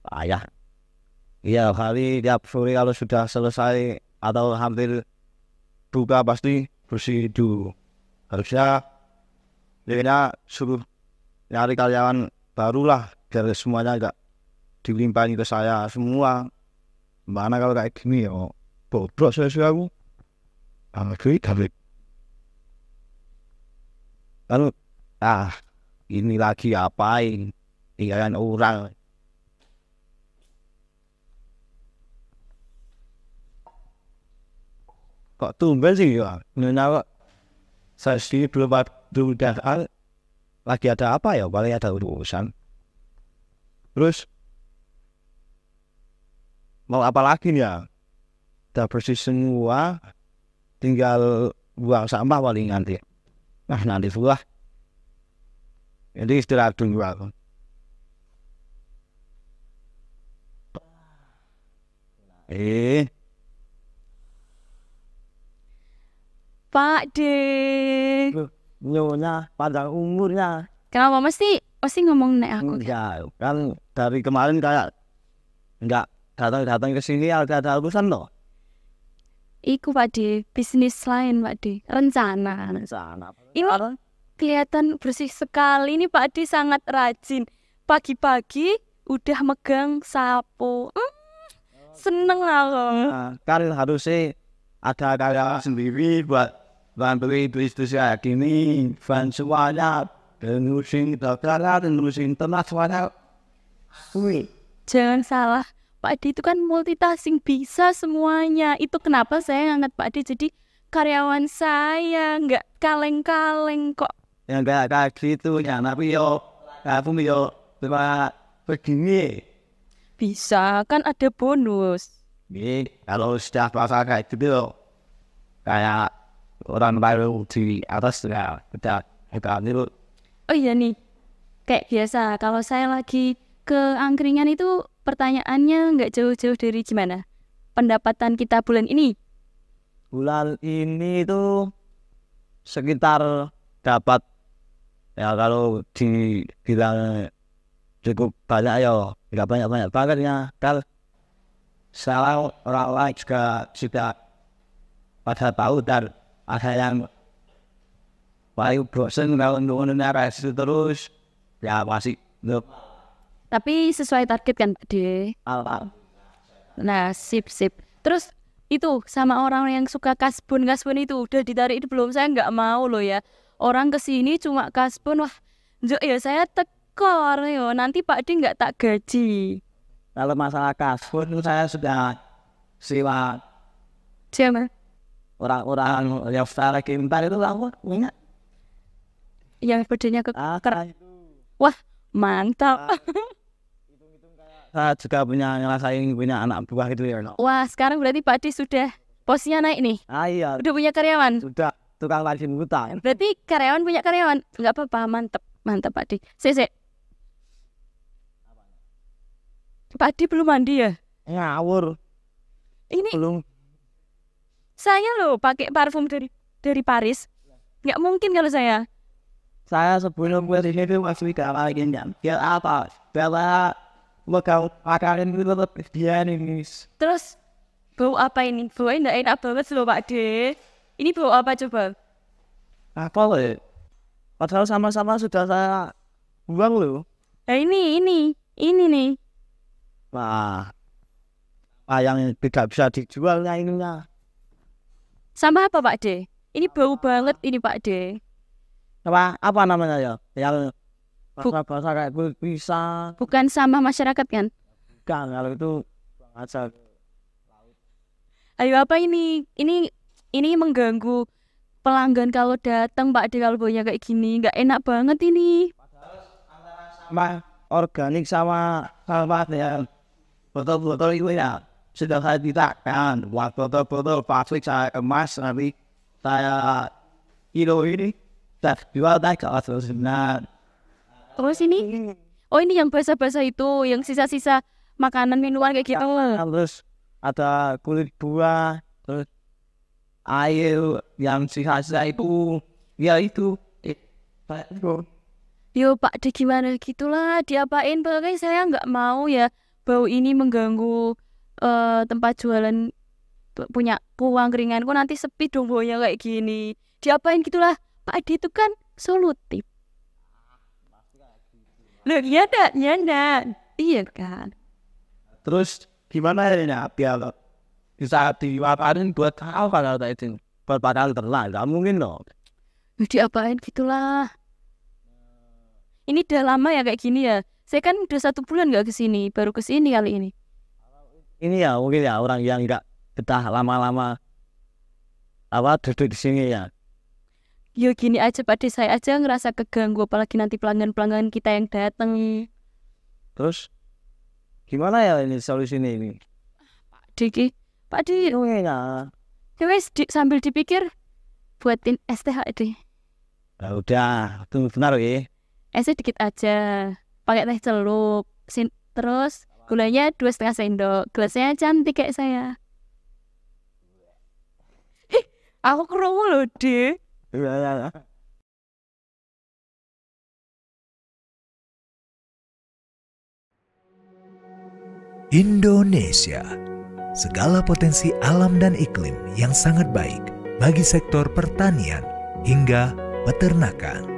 Ayah. Iya, kali tiap sore kalau sudah selesai atau hampir buka pasti bersih dulu. Harusnya ya suruh nyari karyawan barulah biar semuanya enggak dilimpahin ke saya semua. Mana kalau kayak gini ya bobrok sesuai aku. Duit habis. Lalu ah ini lagi apain? Tinggalan orang. Kok tumben sih ya? Nyonya kok saya sendiri belum ada lagi ada apa ya? Paling ada urusan. Terus mau apa lagi nih ya? Udah bersih semua, tinggal buang sampah paling nanti. Nah nanti pula. Jadi istirahat dulu aku. Eh, Pak D. Nyonya pada umurnya Kenapa mesti ngomong nek aku? enggak kan dari kemarin kayak enggak datang-datang ke sini ada urusan loh. Iku Pak D, bisnis lain Pak D, rencana. Sana. Ini kelihatan bersih sekali nih Pak D, sangat rajin. Pagi-pagi udah megang sapu. Seneng aku. Kan harusnya ada karyawan sendiri buat bantuin bisnis kayak gini, van semuanya, dan ngurusin daftaran, dan ngurusin ternak semuanya. Wih, Jangan salah, Pak D itu kan multitasking, bisa semuanya. Itu kenapa saya ngangkat Pak D jadi karyawan saya, nggak kaleng-kaleng kok. yang kayak gitu ya, tapi aku cuma begini. Bisa, kan ada bonus. Ini kalau sudah merasa kayak gitu, kayak orang baru di atas ya, udah itu. Oh iya nih, kayak biasa, kalau saya lagi ke angkringan itu pertanyaannya nggak jauh-jauh dari gimana pendapatan kita bulan ini. Bulan ini itu sekitar dapat ya kalau dibilang cukup banyak ya nggak banyak banget ya kan salah orang lain juga sudah pada tahu dan ada yang paling bosan kalau nunggu itu terus ya masih belum Tapi sesuai target kan, Pak D? alam. Nah, sip, sip. Terus itu sama orang yang suka kasbon itu udah ditarik itu belum? Saya nggak mau loh ya. Orang kesini cuma kasbon, wah, njok ya saya tekor yo. Nanti Pak D nggak tak gaji. Kalau masalah kasbon itu saya sudah siwa Siapa? orang-orang yang secara kintar itu aku punya Yang badannya keker. kayak Wah, mantap. saya juga punya ngerasain punya anak buah gitu ya. No. Wah, sekarang berarti Pak D sudah posisinya naik nih. Iya, Udah punya karyawan. sudah tukang rajin hutang. Berarti karyawan punya karyawan. Nggak apa-apa, mantap. Mantap Pak D. Sese, Pak D belum mandi ya? Ngawur, Ini belum. saya loh pakai parfum dari Paris. Nggak mungkin kalau saya. Saya sebelum gue sini tuh masih gak lagi kan. Ya apa? Bela bakal makanan itu tetap dia nih. Terus bau apa ini? Baunya nggak enak banget loh Pak D. Ini bau apa coba? Apa loh? Padahal sama-sama sudah saya buang loh. Nah ini nih. Wah, apa yang tidak bisa dijual ya ininya. Sama apa Pak D? Ini bau banget ini Pak D. Apa namanya ya? Yang Bu- bahasa kayak gue bisa. Bukan sama masyarakat kan? Bukan, kalau itu buang aja. Ayo apa ini? Ini mengganggu pelanggan kalau datang Pak D kalau baunya kayak gini. Nggak enak banget ini. Sama organik sama ya botol-botol itu ya sudah saya tidakkan buat botol-botol plastik saya emas nanti saya kilo ini saya jual naik ke atas benar. Terus ini? Oh ini yang basah-basah itu, yang sisa-sisa makanan minuman kayak gitu. Terus ada kulit buah, terus air yang sisa-sisa itu ya itu Yo Pak D gimana gitulah, diapain, pokoknya saya nggak mau ya bau ini mengganggu tempat jualan punya angkringanku, nanti sepi dong baunya kayak gini. Diapain gitulah, Pak D itu kan solutif. Loh iya iya kan. Terus gimana ya biar bisa diwaparin buat apa kalau itu? Buat padahal terlah, nggak mungkin dong. Diapain gitulah. Ini udah lama ya kayak gini ya. Saya kan udah 1 bulan nggak kesini, baru kesini kali ini. Ini ya mungkin ya orang yang nggak betah lama-lama duduk di sini ya. Yo gini aja Pak D, saya aja ngerasa keganggu, apalagi nanti pelanggan-pelanggan kita yang datang. Terus gimana ya ini solusinya ini? Pak D, ya wes sambil dipikir buatin es teh deh. Ya udah, tunggu benar ya. Esnya dikit aja, pakai teh celup, terus gulanya 2,5 sendok, gelasnya cantik kayak saya. Aku kerungu loh deh. Indonesia, segala potensi alam dan iklim yang sangat baik bagi sektor pertanian hingga peternakan.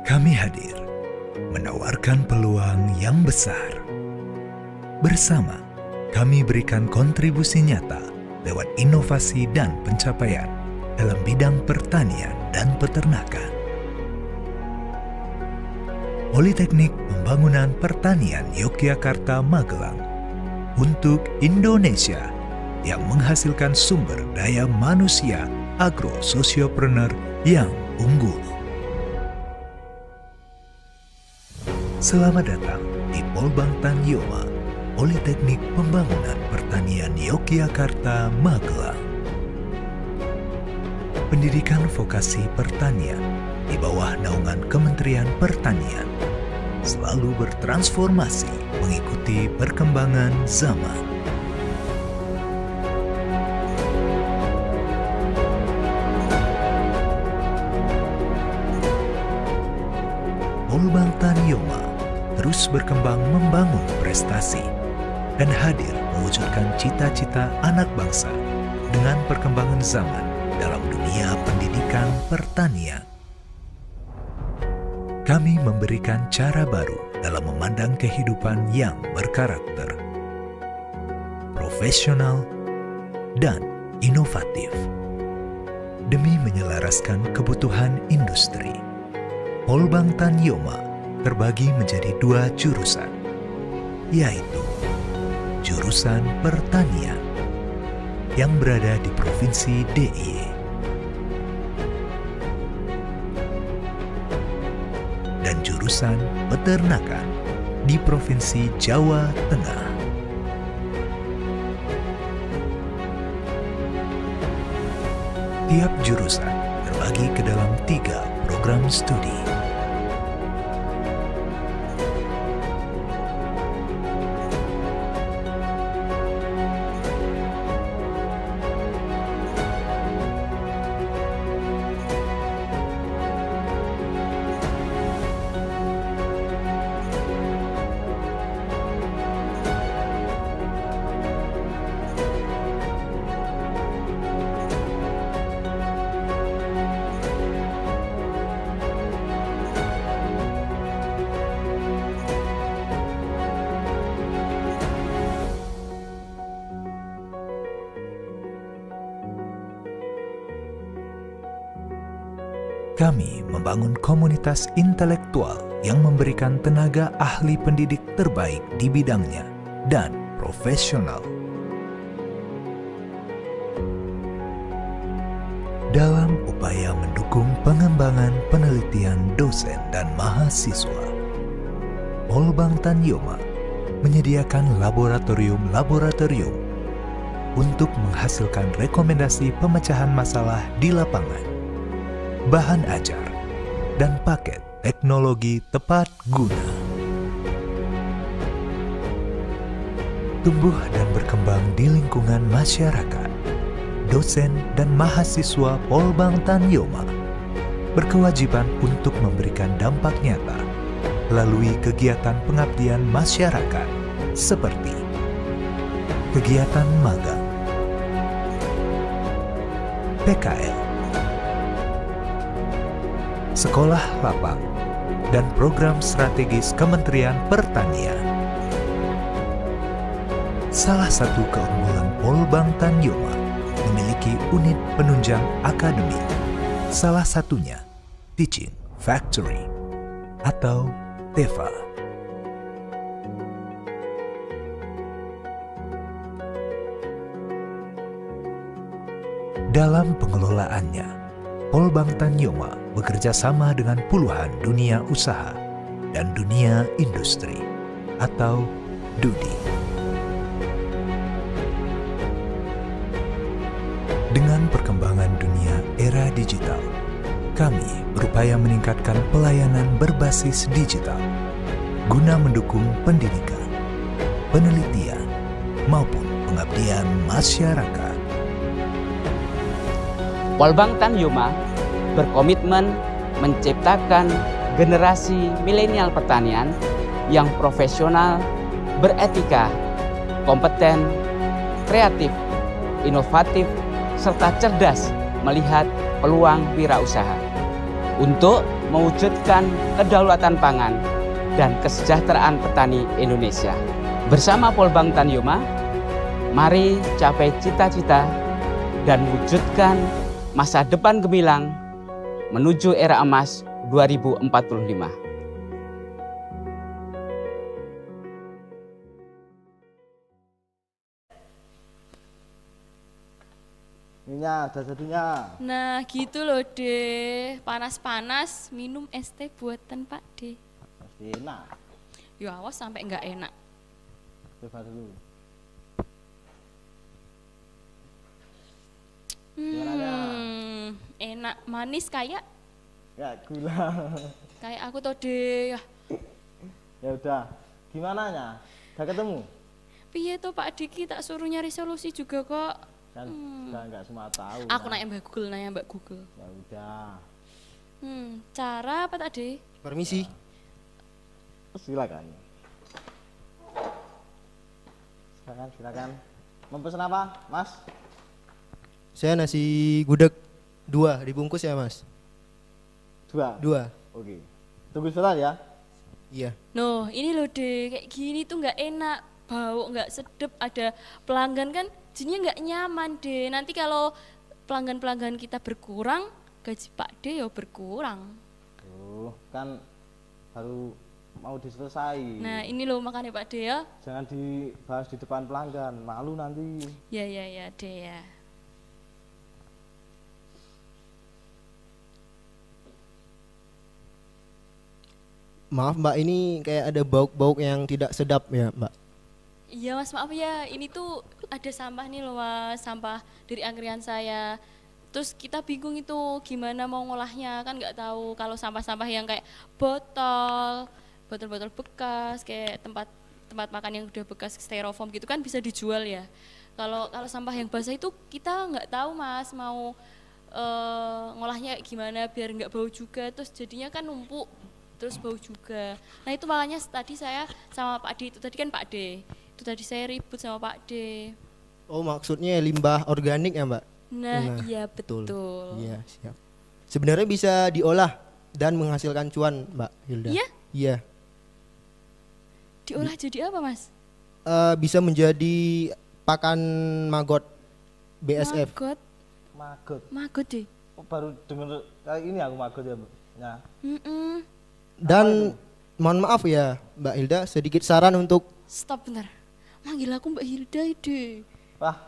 Kami hadir menawarkan peluang yang besar. Bersama, kami berikan kontribusi nyata lewat inovasi dan pencapaian dalam bidang pertanian dan peternakan. Politeknik Pembangunan Pertanian Yogyakarta Magelang untuk Indonesia yang menghasilkan sumber daya manusia agro-sosiopreneur yang unggul. Selamat datang di Polbank Tanyoma, Politeknik Pembangunan Pertanian Yogyakarta Magelang. Pendidikan vokasi pertanian di bawah naungan Kementerian Pertanian selalu bertransformasi mengikuti perkembangan zaman. Polbank Tanyoma terus berkembang membangun prestasi dan hadir mewujudkan cita-cita anak bangsa dengan perkembangan zaman dalam dunia pendidikan pertanian. Kami memberikan cara baru dalam memandang kehidupan yang berkarakter, profesional, dan inovatif. Demi menyelaraskan kebutuhan industri, Polbank Tanyoma terbagi menjadi 2 jurusan, yaitu jurusan pertanian yang berada di Provinsi DIY dan jurusan peternakan di Provinsi Jawa Tengah. Tiap jurusan terbagi ke dalam 3 program studi. Kami membangun komunitas intelektual yang memberikan tenaga ahli pendidik terbaik di bidangnya dan profesional. Dalam upaya mendukung pengembangan penelitian dosen dan mahasiswa, Polbank Tanyoma menyediakan laboratorium-laboratorium untuk menghasilkan rekomendasi pemecahan masalah di lapangan, bahan ajar, dan paket teknologi tepat guna. Tumbuh dan berkembang di lingkungan masyarakat, dosen dan mahasiswa Polbank Tanyoma berkewajiban untuk memberikan dampak nyata melalui kegiatan pengabdian masyarakat seperti kegiatan magang, PKL, sekolah lapang, dan program strategis Kementerian Pertanian. Salah satu keunggulan Polbang Tanyoma memiliki unit penunjang akademik, salah satunya Teaching Factory atau TEFA. Dalam pengelolaannya, Polbang Tanyoma bekerja sama dengan puluhan dunia usaha dan dunia industri atau DUDI. Dengan perkembangan dunia era digital, kami berupaya meningkatkan pelayanan berbasis digital guna mendukung pendidikan, penelitian, maupun pengabdian masyarakat. Polbang Tanyoma berkomitmen menciptakan generasi milenial pertanian yang profesional, beretika, kompeten, kreatif, inovatif, serta cerdas melihat peluang wirausaha untuk mewujudkan kedaulatan pangan dan kesejahteraan petani Indonesia. Bersama Polbang Tanyoma, mari capai cita-cita dan wujudkan masa depan gemilang menuju era emas 2045. Ininya ada jadinya. Nah gitu loh deh, panas-panas minum es teh buatan Pak D. Pasti enak. Ya awas sampai nggak enak. Coba dulu. Enak, manis kayak Gula. aku tuh deh. Ya udah. Gimana nya? Udah ketemu? Piye tuh Pak Diki tak suruh nyari solusi juga kok. Kan nggak semua tahu. Aku nah. nanya Mbak Google. Ya udah. Cara apa tadi? Permisi. Silakan. Silakan. Mau pesen apa, Mas? Saya nasi gudeg 2 dibungkus ya, Mas. 2. 2. Oke. Tunggu sebentar ya. Iya. Noh, ini loh deh, kayak gini tuh nggak enak, bau nggak sedep, ada pelanggan kan jadinya nggak nyaman deh. Nanti kalau pelanggan kita berkurang, gaji Pak D ya berkurang. Kan baru mau diselesai. Nah, ini loh makanya Pak D ya. Jangan dibahas di depan pelanggan, malu nanti. Ya deh ya. Maaf Mbak, ini kayak ada bauk-bauk yang tidak sedap ya Mbak. Iya Mas, maaf ya, ini tuh ada sampah nih loh Mas, sampah dari angkringan saya. Terus kita bingung itu gimana mau ngolahnya, kan nggak tahu kalau sampah-sampah yang kayak botol-botol bekas, kayak tempat makan yang udah bekas styrofoam gitu kan bisa dijual ya. Kalau sampah yang basah itu kita nggak tahu Mas, mau ngolahnya gimana biar nggak bau juga, terus jadinya kan numpuk. Terus bau juga. Nah itu makanya tadi saya sama Pak D, itu tadi kan Pak D, itu tadi saya ribut sama Pak D. Oh maksudnya limbah organik ya Mbak? Nah iya betul. Iya siap. Sebenarnya bisa diolah dan menghasilkan cuan Mbak Hilda. Iya? Iya. Diolah jadi apa Mas? Bisa menjadi pakan magot BSF. Magot deh. Baru denger kali ini aku magot ya, Bu. Ya. Dan mohon maaf ya Mbak Hilda, sedikit saran untuk Stop bentar. Manggil aku Mbak Hilda ide. Wah,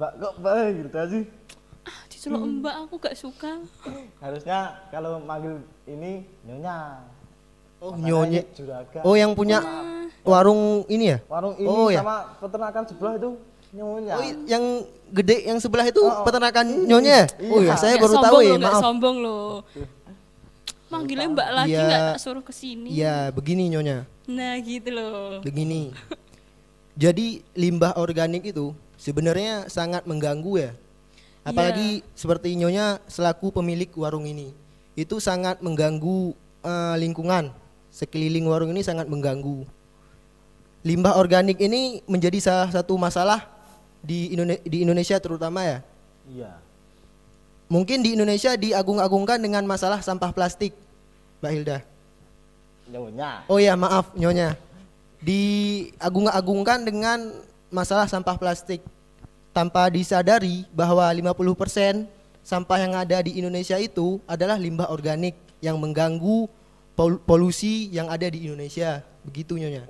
Mbak kok Mbak Hilda sih? Diceluk Mbak aku gak suka. Harusnya kalau manggil ini Nyonya. Oh Makanya Nyonya. ini juragan. Oh yang punya warung ini ya? Warung ini Oh, ya. sama peternakan sebelah itu Nyonya. Oh yang gede yang sebelah itu peternakan Nyonya. Oh ya saya baru tahu ya, Gak maaf. sombong loh. Manggilnya Mbak lagi Iya. nggak tak suruh kesini. Iya begini Nyonya. Nah gitu loh. Begini. Jadi limbah organik itu sebenarnya sangat mengganggu ya. Apalagi seperti Nyonya selaku pemilik warung ini. itu sangat mengganggu lingkungan. Sekeliling warung ini sangat mengganggu. Limbah organik ini menjadi salah satu masalah di Indonesia terutama ya. Iya. Mungkin di Indonesia diagung-agungkan dengan masalah sampah plastik, Mbak Hilda. Nyonya. Oh ya, maaf Nyonya. Diagung-agungkan dengan masalah sampah plastik tanpa disadari bahwa 50% sampah yang ada di Indonesia itu adalah limbah organik yang mengganggu polusi yang ada di Indonesia. Begitu Nyonya.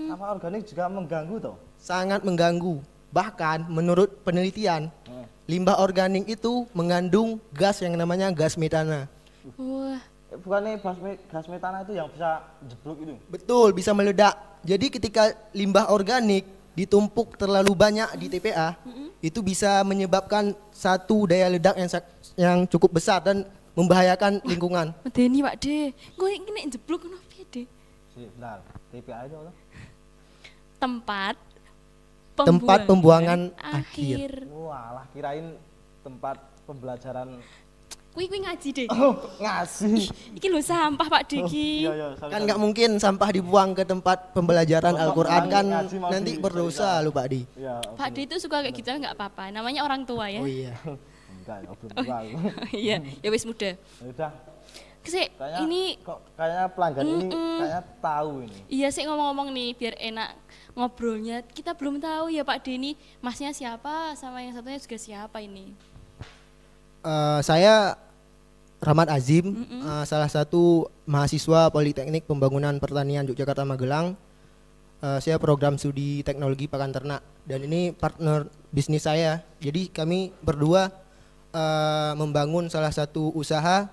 Sampah organik juga mengganggu toh? Sangat mengganggu. Bahkan menurut penelitian, limbah organik itu mengandung gas yang namanya gas metana. Wah, Bukannya gas metana itu yang bisa jeblok itu? Betul, bisa meledak. Jadi ketika limbah organik ditumpuk terlalu banyak di TPA, itu bisa menyebabkan satu daya ledak yang cukup besar dan membahayakan lingkungan. medeni Pak De. Gue ini jeblok ngono piye De? Bentar, TPA itu apa? Tempat pembuangan akhir. Walah, kirain tempat pembelajaran. Kuwi ngaji De. Oh, ngasih. Iki lho sampah Pak De iki. Iya, Kan nggak mungkin sampah dibuang ke tempat pembelajaran Al-Quran kan ngaji mau nanti berdosa lu Pak Di. Iya. Pak De itu suka kayak gitu nggak apa-apa. Namanya orang tua ya. Oh iya. Enggak, ya, belum tua aku. Iya, ya wis muda. Ya udah, Sik, kayaknya ini kok kayaknya pelanggan ini kayaknya tahu ini. iya sih ngomong-ngomong nih biar enak ngobrolnya. Kita belum tahu ya Pak Denny, masnya siapa sama yang satunya juga siapa ini. Saya Rahmat Azim, salah satu mahasiswa Politeknik Pembangunan Pertanian Yogyakarta Magelang. Saya program studi teknologi pakan ternak dan ini partner bisnis saya. Jadi kami berdua membangun salah satu usaha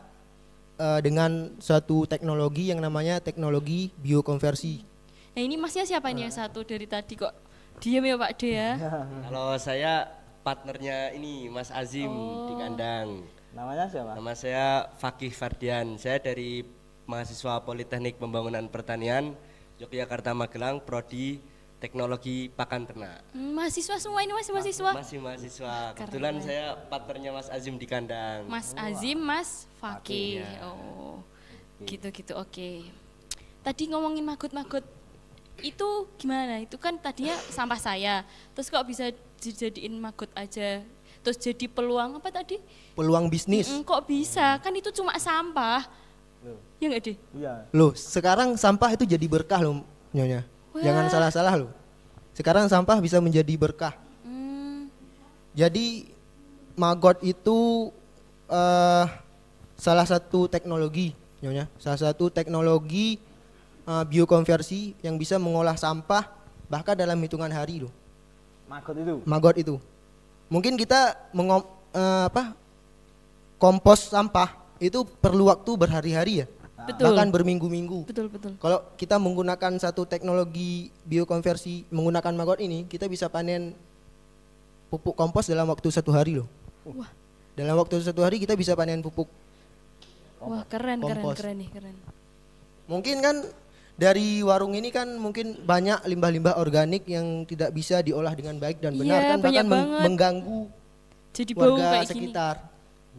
dengan suatu teknologi yang namanya teknologi biokonversi. Nah ini masnya siapa nih yang satu dari tadi kok diam ya Pak De ya? Kalau saya partnernya ini Mas Azim di kandang. Namanya siapa? Nama saya Fakih Fardian. Saya dari mahasiswa Politeknik Pembangunan Pertanian Yogyakarta Magelang, prodi Teknologi Pakan Ternak. Mahasiswa semua ini masih mahasiswa? Masih mahasiswa. Kebetulan saya partnernya Mas Azim di kandang. Mas Azim, Mas Fakih. Ya. Oh, gitu-gitu. Oke. Tadi ngomongin maggot-maggot itu gimana? Itu kan tadinya sampah saya. Terus kok bisa dijadiin maggot aja? Terus jadi peluang apa tadi? Peluang bisnis. Kok bisa? Kan itu cuma sampah. Ya nggak deh? Iya. Loh, sekarang sampah itu jadi berkah loh, Nyonya. Wah. Jangan salah-salah loh. Sekarang sampah bisa menjadi berkah. Jadi maggot itu salah satu teknologi, Nyonya. Salah satu teknologi biokonversi yang bisa mengolah sampah bahkan dalam hitungan hari loh. Maggot itu. Maggot itu. Mungkin kita kompos sampah itu perlu waktu berhari-hari ya. Betul. Bahkan berminggu-minggu. Betul. Kalau kita menggunakan satu teknologi biokonversi menggunakan maggot ini, kita bisa panen pupuk kompos dalam waktu 1 hari loh. Wah. Dalam waktu 1 hari kita bisa panen pupuk. Wah keren Kompos. nih. Mungkin kan dari warung ini kan mungkin banyak limbah-limbah organik yang tidak bisa diolah dengan baik dan benar Iya, kan, banyak bahkan banget. mengganggu Jadi bau warga kayak gini. sekitar.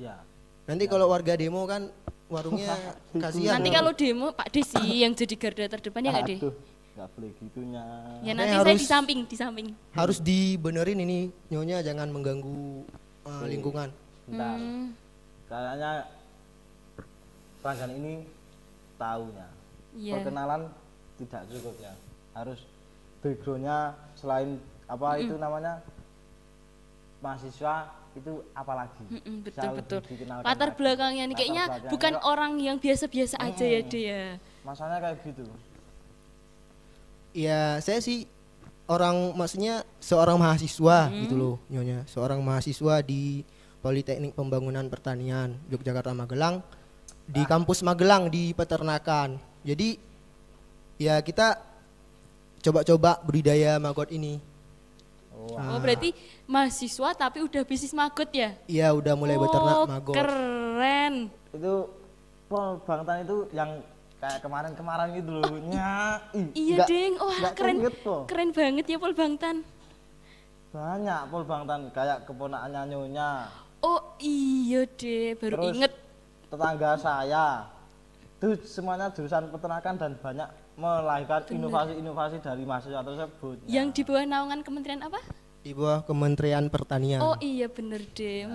Iya. Nanti kalau warga demo kan warungnya kasihan. Nanti kalau demo Pak De sih yang jadi garda terdepan ya nggak deh? Aduh, nggak boleh gitunya. Ya Makanya nanti saya harus- di samping. Harus dibenerin ini Nyonya, jangan mengganggu lingkungan. Bentar. Kayaknya pelanggan ini tahunya. Iya. Perkenalan tidak cukup ya. Harus backgroundnya selain apa itu namanya mahasiswa itu apalagi. Betul. Latar belakangnya nih kayaknya bukan orang yang biasa-biasa aja ya dia. Masalahnya kayak gitu. Ya saya sih maksudnya seorang mahasiswa gitu loh Nyonya. Seorang mahasiswa di Politeknik Pembangunan Pertanian Yogyakarta Magelang, di kampus Magelang di peternakan. Jadi ya kita coba-coba budidaya maggot ini. Oh berarti mahasiswa tapi udah bisnis maggot ya? Iya udah mulai beternak Oh maggot. keren. Itu Pol Bangtan itu yang kayak kemarin gitu loh. Iya ding, wah nggak keren, keinget, Pol. keren banget ya Pol Bangtan. Banyak Pol Bangtan kayak keponakannya Nyonya. Oh iya deh, baru Terus- inget. tetangga saya itu semuanya jurusan peternakan dan banyak melahirkan inovasi-inovasi dari mahasiswa tersebut. Yang di bawah naungan kementerian apa? Di bawah Kementerian Pertanian. Oh iya bener deh.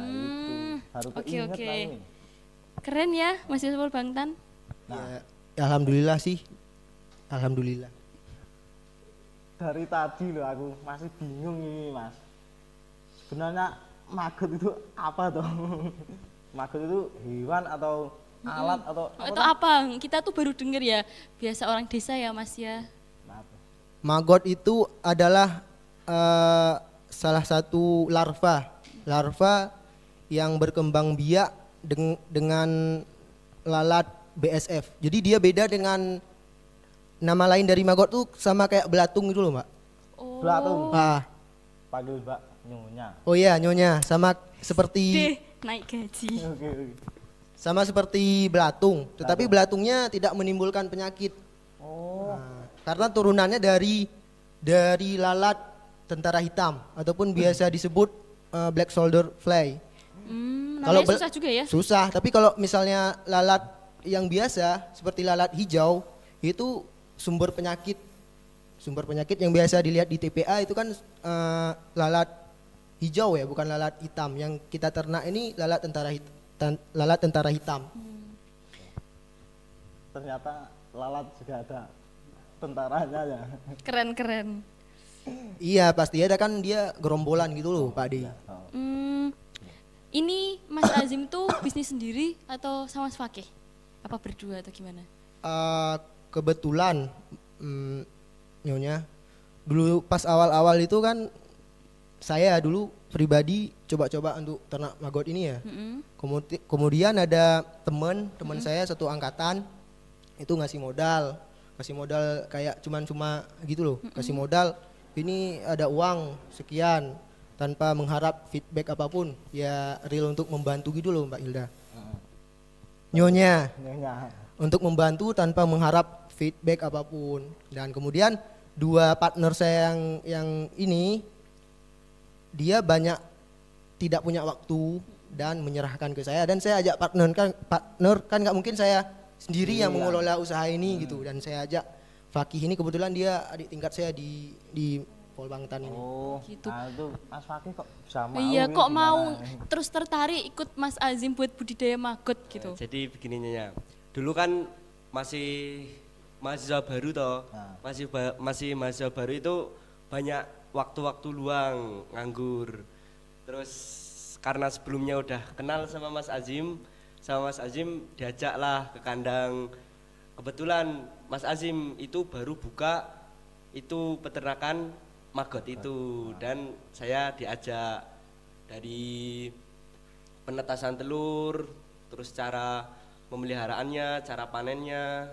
Baru Oke keinget oke. lah ini. Keren ya mahasiswa Polbangtan. Ya, alhamdulillah sih. Alhamdulillah. Dari tadi loh aku masih bingung ini Mas. Sebenarnya maggot itu apa toh? Maggot itu hewan atau alat atau Atau apa? Kita tuh baru denger ya. Biasa orang desa ya Mas ya. Maggot itu adalah salah satu larva yang berkembang biak dengan lalat BSF. Jadi dia beda dengan nama lain dari maggot tuh sama kayak belatung gitu loh, Mbak. Oh. Belatung. Panggil Mbak Nyonya. Oh iya, Nyonya, sama seperti Deh, naik gaji. Oke. sama seperti belatung, tetapi belatungnya tidak menimbulkan penyakit. Oh. Karena turunannya dari lalat tentara hitam ataupun biasa disebut black shoulder fly. Namanya susah juga ya. Susah, tapi kalau misalnya lalat yang biasa seperti lalat hijau itu sumber penyakit yang biasa dilihat di TPA itu kan lalat hijau ya, bukan lalat hitam. Yang kita ternak ini lalat tentara hitam. Ternyata lalat juga ada tentaranya ya. Keren. Iya pasti ada kan, dia gerombolan gitu loh Pak D. Ini Mas Azim tuh bisnis sendiri atau sama Mas Fakih? Apa berdua atau gimana? Kebetulan Nyonya, dulu pas awal-awal itu kan saya dulu pribadi coba-coba untuk ternak maggot ini ya. Kemudian ada teman saya satu angkatan itu ngasih modal kayak cuma gitu loh, kasih modal ini ada uang sekian tanpa mengharap feedback apapun, ya real untuk membantu gitu loh Mbak Hilda. Nyonya untuk membantu tanpa mengharap feedback apapun. Dan kemudian dua partner saya yang ini dia banyak tidak punya waktu dan menyerahkan ke saya, dan saya ajak partner kan nggak mungkin saya sendiri yang mengelola usaha ini gitu, dan saya ajak Fakih ini, kebetulan dia adik tingkat saya di Polbangtan ini. Oh, Gitu. nah itu Mas Fakih kok bisa mau? Iya, ini kok gimana? mau terus tertarik ikut Mas Azim buat budidaya maggot gitu. Jadi begininya, dulu kan masih mahasiswa baru toh, masih mahasiswa baru itu banyak waktu-waktu luang nganggur. Terus karena sebelumnya udah kenal sama Mas Azim diajaklah ke kandang. Kebetulan Mas Azim itu baru buka itu peternakan maggot itu, dan saya diajak dari penetasan telur, terus cara pemeliharaannya, cara panennya,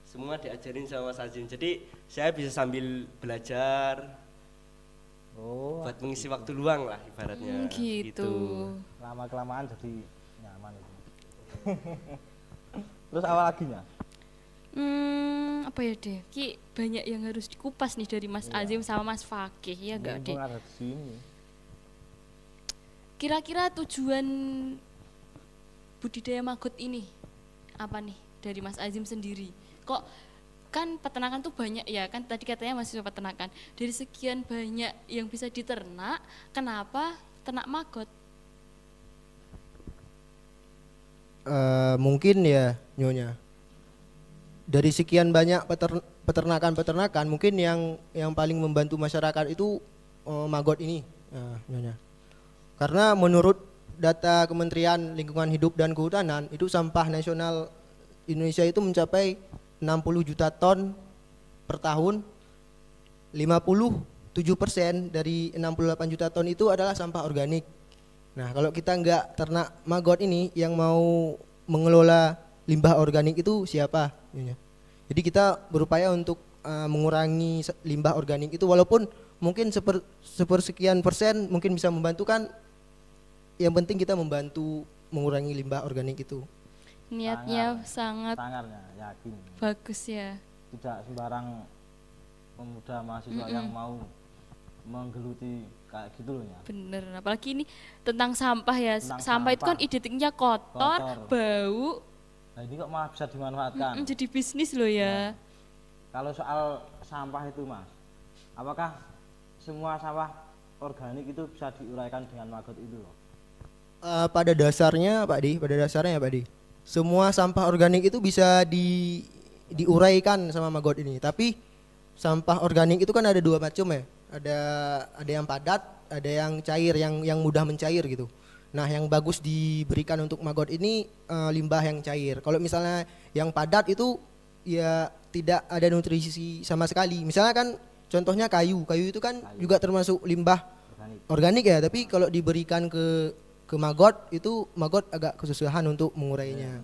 semua diajarin sama Mas Azim. Jadi saya bisa sambil belajar buat mengisi waktu luang lah ibaratnya. Gitu. Lama-kelamaan jadi nyaman itu. Terus awal laginya? Apa ya deh? Ki banyak yang harus dikupas nih dari Mas Azim sama Mas Fakih ya enggak deh? Ada di sini. Kira-kira tujuan budidaya maggot ini apa nih dari Mas Azim sendiri? Kok kan peternakan tuh banyak ya, kan tadi katanya mahasiswa peternakan. Dari sekian banyak yang bisa diternak, kenapa ternak maggot? Mungkin ya Nyonya, dari sekian banyak peternakan mungkin yang paling membantu masyarakat itu maggot ini, Nyonya. Karena menurut data Kementerian Lingkungan Hidup dan Kehutanan itu sampah nasional Indonesia itu mencapai 60 juta ton per tahun. 57% dari 68 juta ton itu adalah sampah organik. Nah, kalau kita nggak ternak maggot ini, yang mau mengelola limbah organik itu siapa? Jadi kita berupaya untuk mengurangi limbah organik itu, walaupun mungkin sepersekian persen mungkin bisa membantu kan. Yang penting kita membantu mengurangi limbah organik itu. Niatnya sangat Sangarnya yakin. bagus ya. Tidak sembarang pemuda mahasiswa yang mau menggeluti kayak gitu loh ya. Bener, apalagi ini tentang sampah ya. Tentang Sampah itu kan sampah. identiknya kotor, bau, Nah ini kok malah bisa dimanfaatkan. jadi bisnis loh ya. Kalau soal sampah itu Mas, apakah semua sampah organik itu bisa diuraikan dengan maggot itu loh? Pada dasarnya Pak Di, semua sampah organik itu bisa diuraikan sama maggot ini. Tapi sampah organik itu kan ada dua macam ya. Ada yang padat, ada yang cair, yang mudah mencair gitu. Nah, yang bagus diberikan untuk maggot ini limbah yang cair. Kalau misalnya yang padat itu ya tidak ada nutrisi sama sekali. Misalnya kan contohnya kayu itu kan juga termasuk limbah organik ya. Tapi kalau diberikan ke maggot itu maggot agak kesusahan untuk mengurainya.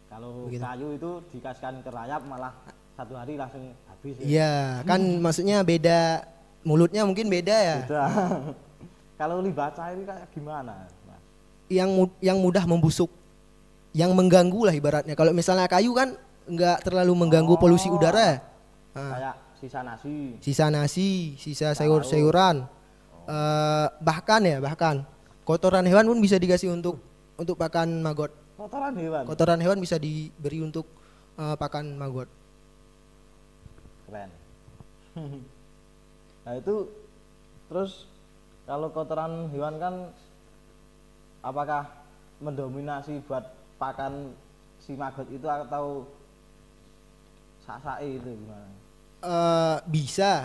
Kalau Begitu. kayu itu dikasihkan ke rayap malah 1 hari langsung habis ya. Iya, kan maksudnya beda, mulutnya mungkin beda ya. Beda. Kalau limbah cair ini kayak gimana Mas? Yang mudah membusuk, yang mengganggu lah ibaratnya. Kalau misalnya kayu kan nggak terlalu mengganggu polusi udara. Nah, Kayak sisa nasi. sisa nasi, sisa sayur-sayuran, bahkan kotoran hewan pun bisa dikasih untuk pakan maggot. Kotoran hewan. Kotoran hewan bisa diberi untuk pakan maggot. Keren. Nah itu terus kalau kotoran hewan kan apakah mendominasi buat pakan si maggot itu atau sak-sake itu gimana?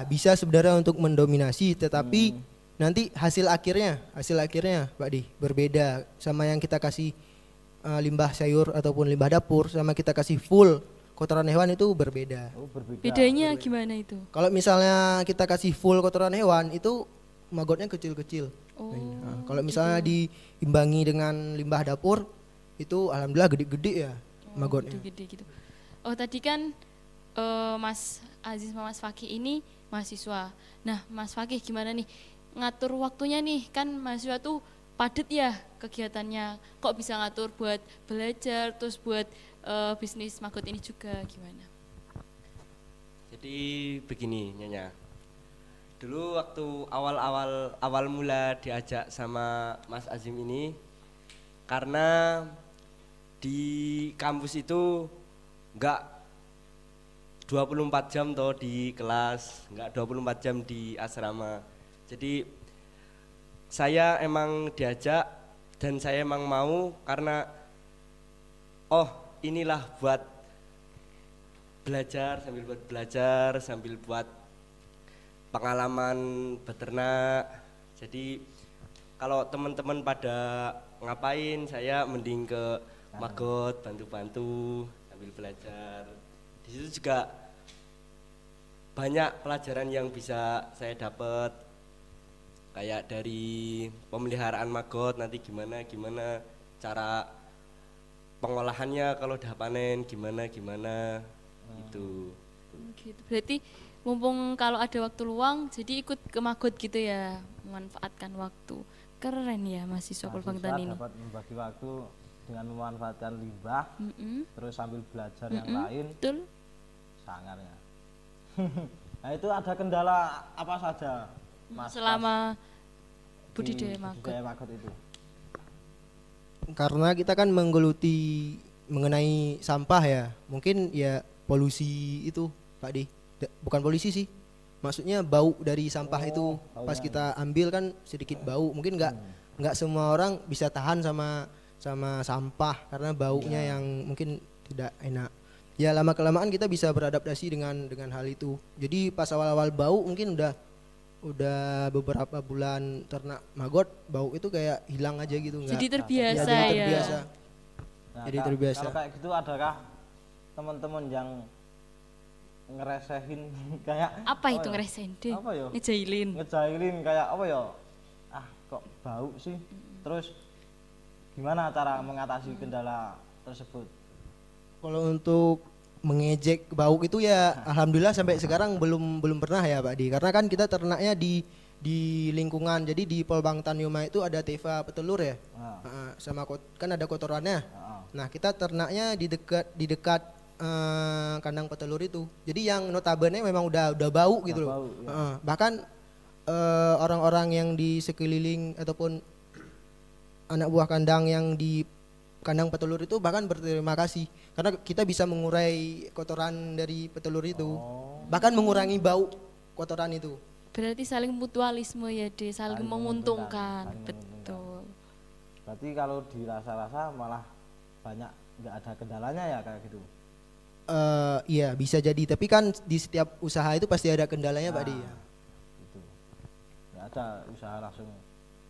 Bisa sebenarnya untuk mendominasi, tetapi nanti hasil akhirnya Pak Di berbeda sama yang kita kasih limbah sayur ataupun limbah dapur sama kita kasih full kotoran hewan itu berbeda. Oh, berbeda. Bedanya gimana itu? Kalau misalnya kita kasih full kotoran hewan itu maggotnya kecil-kecil. Oh, Nah, kalau misalnya diimbangi dengan limbah dapur itu alhamdulillah gede-gede ya maggotnya. gede gitu. Oh, tadi kan Mas Aziz sama Mas Fakih ini mahasiswa. Nah, Mas Fakih gimana nih ngatur waktunya nih? Kan mahasiswa tuh padat ya kegiatannya. Kok bisa ngatur buat belajar terus buat bisnis maggot ini juga gimana? Jadi begini Nyonya. Dulu waktu awal mula diajak sama Mas Azim ini, karena di kampus itu enggak 24 jam toh di kelas, enggak 24 jam di asrama. Jadi saya emang diajak dan saya emang mau karena inilah buat belajar sambil buat pengalaman beternak. Jadi kalau teman-teman pada ngapain, saya mending ke maggot bantu-bantu sambil belajar. Di situ juga banyak pelajaran yang bisa saya dapat, kayak dari pemeliharaan maggot nanti gimana cara pengolahannya kalau udah panen gimana gitu. Gitu. Berarti mumpung kalau ada waktu luang jadi ikut ke maggot gitu ya, memanfaatkan waktu. Keren ya mahasiswa Polbangtan ini. Dapat membagi waktu dengan memanfaatkan limbah, terus sambil belajar yang lain. Betul. Sangarnya. Nah itu ada kendala apa saja Mas Selama pas budidaya di maggot. budidaya maggot itu? Karena kita kan menggeluti mengenai sampah ya, mungkin ya polusi itu Pak Di. Bukan polusi sih, maksudnya bau dari sampah itu pas kita ambil kan sedikit bau. Mungkin nggak semua orang bisa tahan sama sampah karena baunya yang mungkin tidak enak. Ya lama kelamaan kita bisa beradaptasi dengan hal itu. Jadi pas awal-awal bau mungkin udah beberapa bulan ternak maggot, bau itu kayak hilang aja gitu. Jadi terbiasa jadi ya. terbiasa. Nah, Jadi terbiasa. Kalau kayak gitu adakah teman-teman yang ngeresehin kayak Apa itu ngeresain deh? Apa ya? Ngejailin. Kayak apa ya? Kok bau sih? Terus gimana cara mengatasi kendala tersebut? Kalau untuk mengejek bau itu ya alhamdulillah sampai sekarang belum pernah ya Pak Di. Karena kan kita ternaknya di lingkungan. Jadi di Polbangtan Yuma itu ada teva petelur ya. Sama kan ada kotorannya. Nah, kita ternaknya di dekat kandang petelur itu. Jadi yang notabene memang udah bau gitu loh. Bau, ya. Bahkan orang-orang yang di sekeliling ataupun anak buah kandang yang di kandang petelur itu bahkan berterima kasih karena kita bisa mengurai kotoran dari petelur itu, bahkan mengurangi bau kotoran itu. Berarti saling mutualisme ya, saling Saling menguntungkan. menguntungkan, saling Betul. Berarti kalau dirasa-rasa malah banyak nggak ada kendalanya ya kayak gitu. Iya bisa jadi, tapi kan di setiap usaha itu pasti ada kendalanya Pak Di. Ya. Gitu. Nggak ada usaha langsung,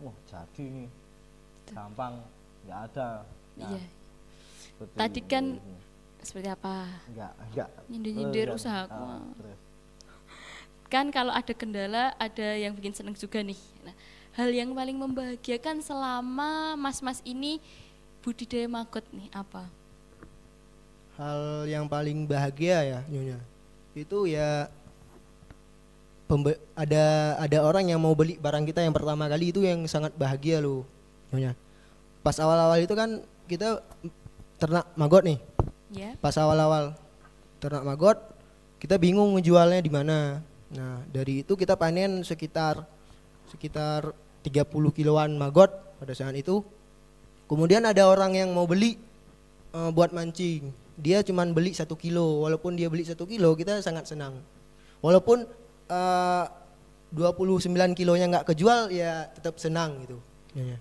wah jadi nih, gampang, nggak ada. Nah, Iya. seperti Tadi kan ini. seperti apa? Enggak. Nyindir-nyindir Iya. usahaku. Terus. Kan kalau ada kendala, ada yang bikin seneng juga nih. Nah, hal yang paling membahagiakan selama mas-mas ini budidaya maggot nih apa? Hal yang paling bahagia ya Nyonya, itu ya ada orang yang mau beli barang kita yang pertama kali, itu yang sangat bahagia loh Nyonya. Pas awal-awal itu kan kita ternak maggot nih. Ya. Pas awal-awal ternak maggot kita bingung ngejualnya di mana. Nah dari itu kita panen sekitar 30 kiloan maggot pada saat itu. Kemudian ada orang yang mau beli buat mancing. Dia cuman beli 1 kilo. Walaupun dia beli 1 kilo kita sangat senang. Walaupun 29 kilonya nggak kejual ya tetap senang gitu. Ya.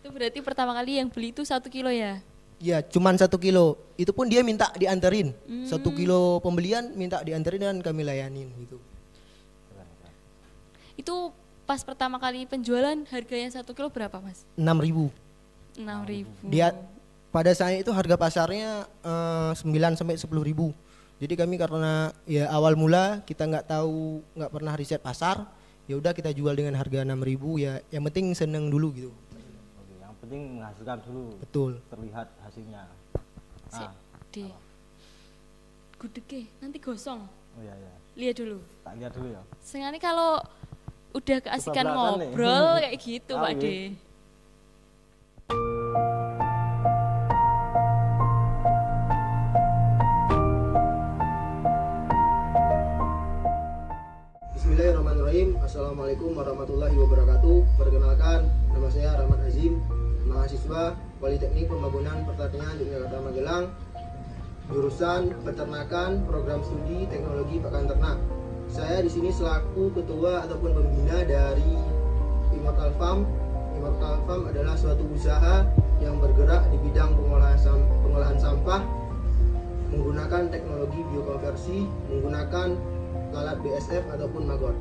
Itu berarti pertama kali yang beli itu 1 kilo ya? Ya cuman 1 kilo. Itu pun dia minta dianterin. 1 kilo pembelian minta dianterin dan kami layanin gitu. Itu pas pertama kali penjualan harganya 1 kilo berapa mas? 6.000. 6.000. Dia pada saat itu harga pasarnya 9 sampai 10.000. Jadi kami karena ya awal mula kita nggak pernah riset pasar, ya udah kita jual dengan harga 6.000 ya. Yang penting seneng dulu gitu. Oke, yang penting menghasilkan dulu. Betul. Terlihat hasilnya. Sik, Di. Gudege, nanti gosong. Oh iya. Lihat dulu. Tak lihat dulu ya. Sengaja kalau udah keasikan Kebablasan nih. ngobrol kayak gitu Pak Tahu De. ya. Bismillahirrahmanirrahim. Assalamualaikum warahmatullahi wabarakatuh. Perkenalkan, nama saya Rahmat Azim, mahasiswa Politeknik Pembangunan Pertanian Yogyakarta Magelang, jurusan Peternakan, Program Studi Teknologi Pakan Ternak. Saya di sini selaku ketua ataupun pembina dari Immortal Farm. Immortal Farm adalah suatu usaha yang bergerak di bidang pengolahan sampah menggunakan teknologi biokonversi, menggunakan lalat BSF ataupun maggot.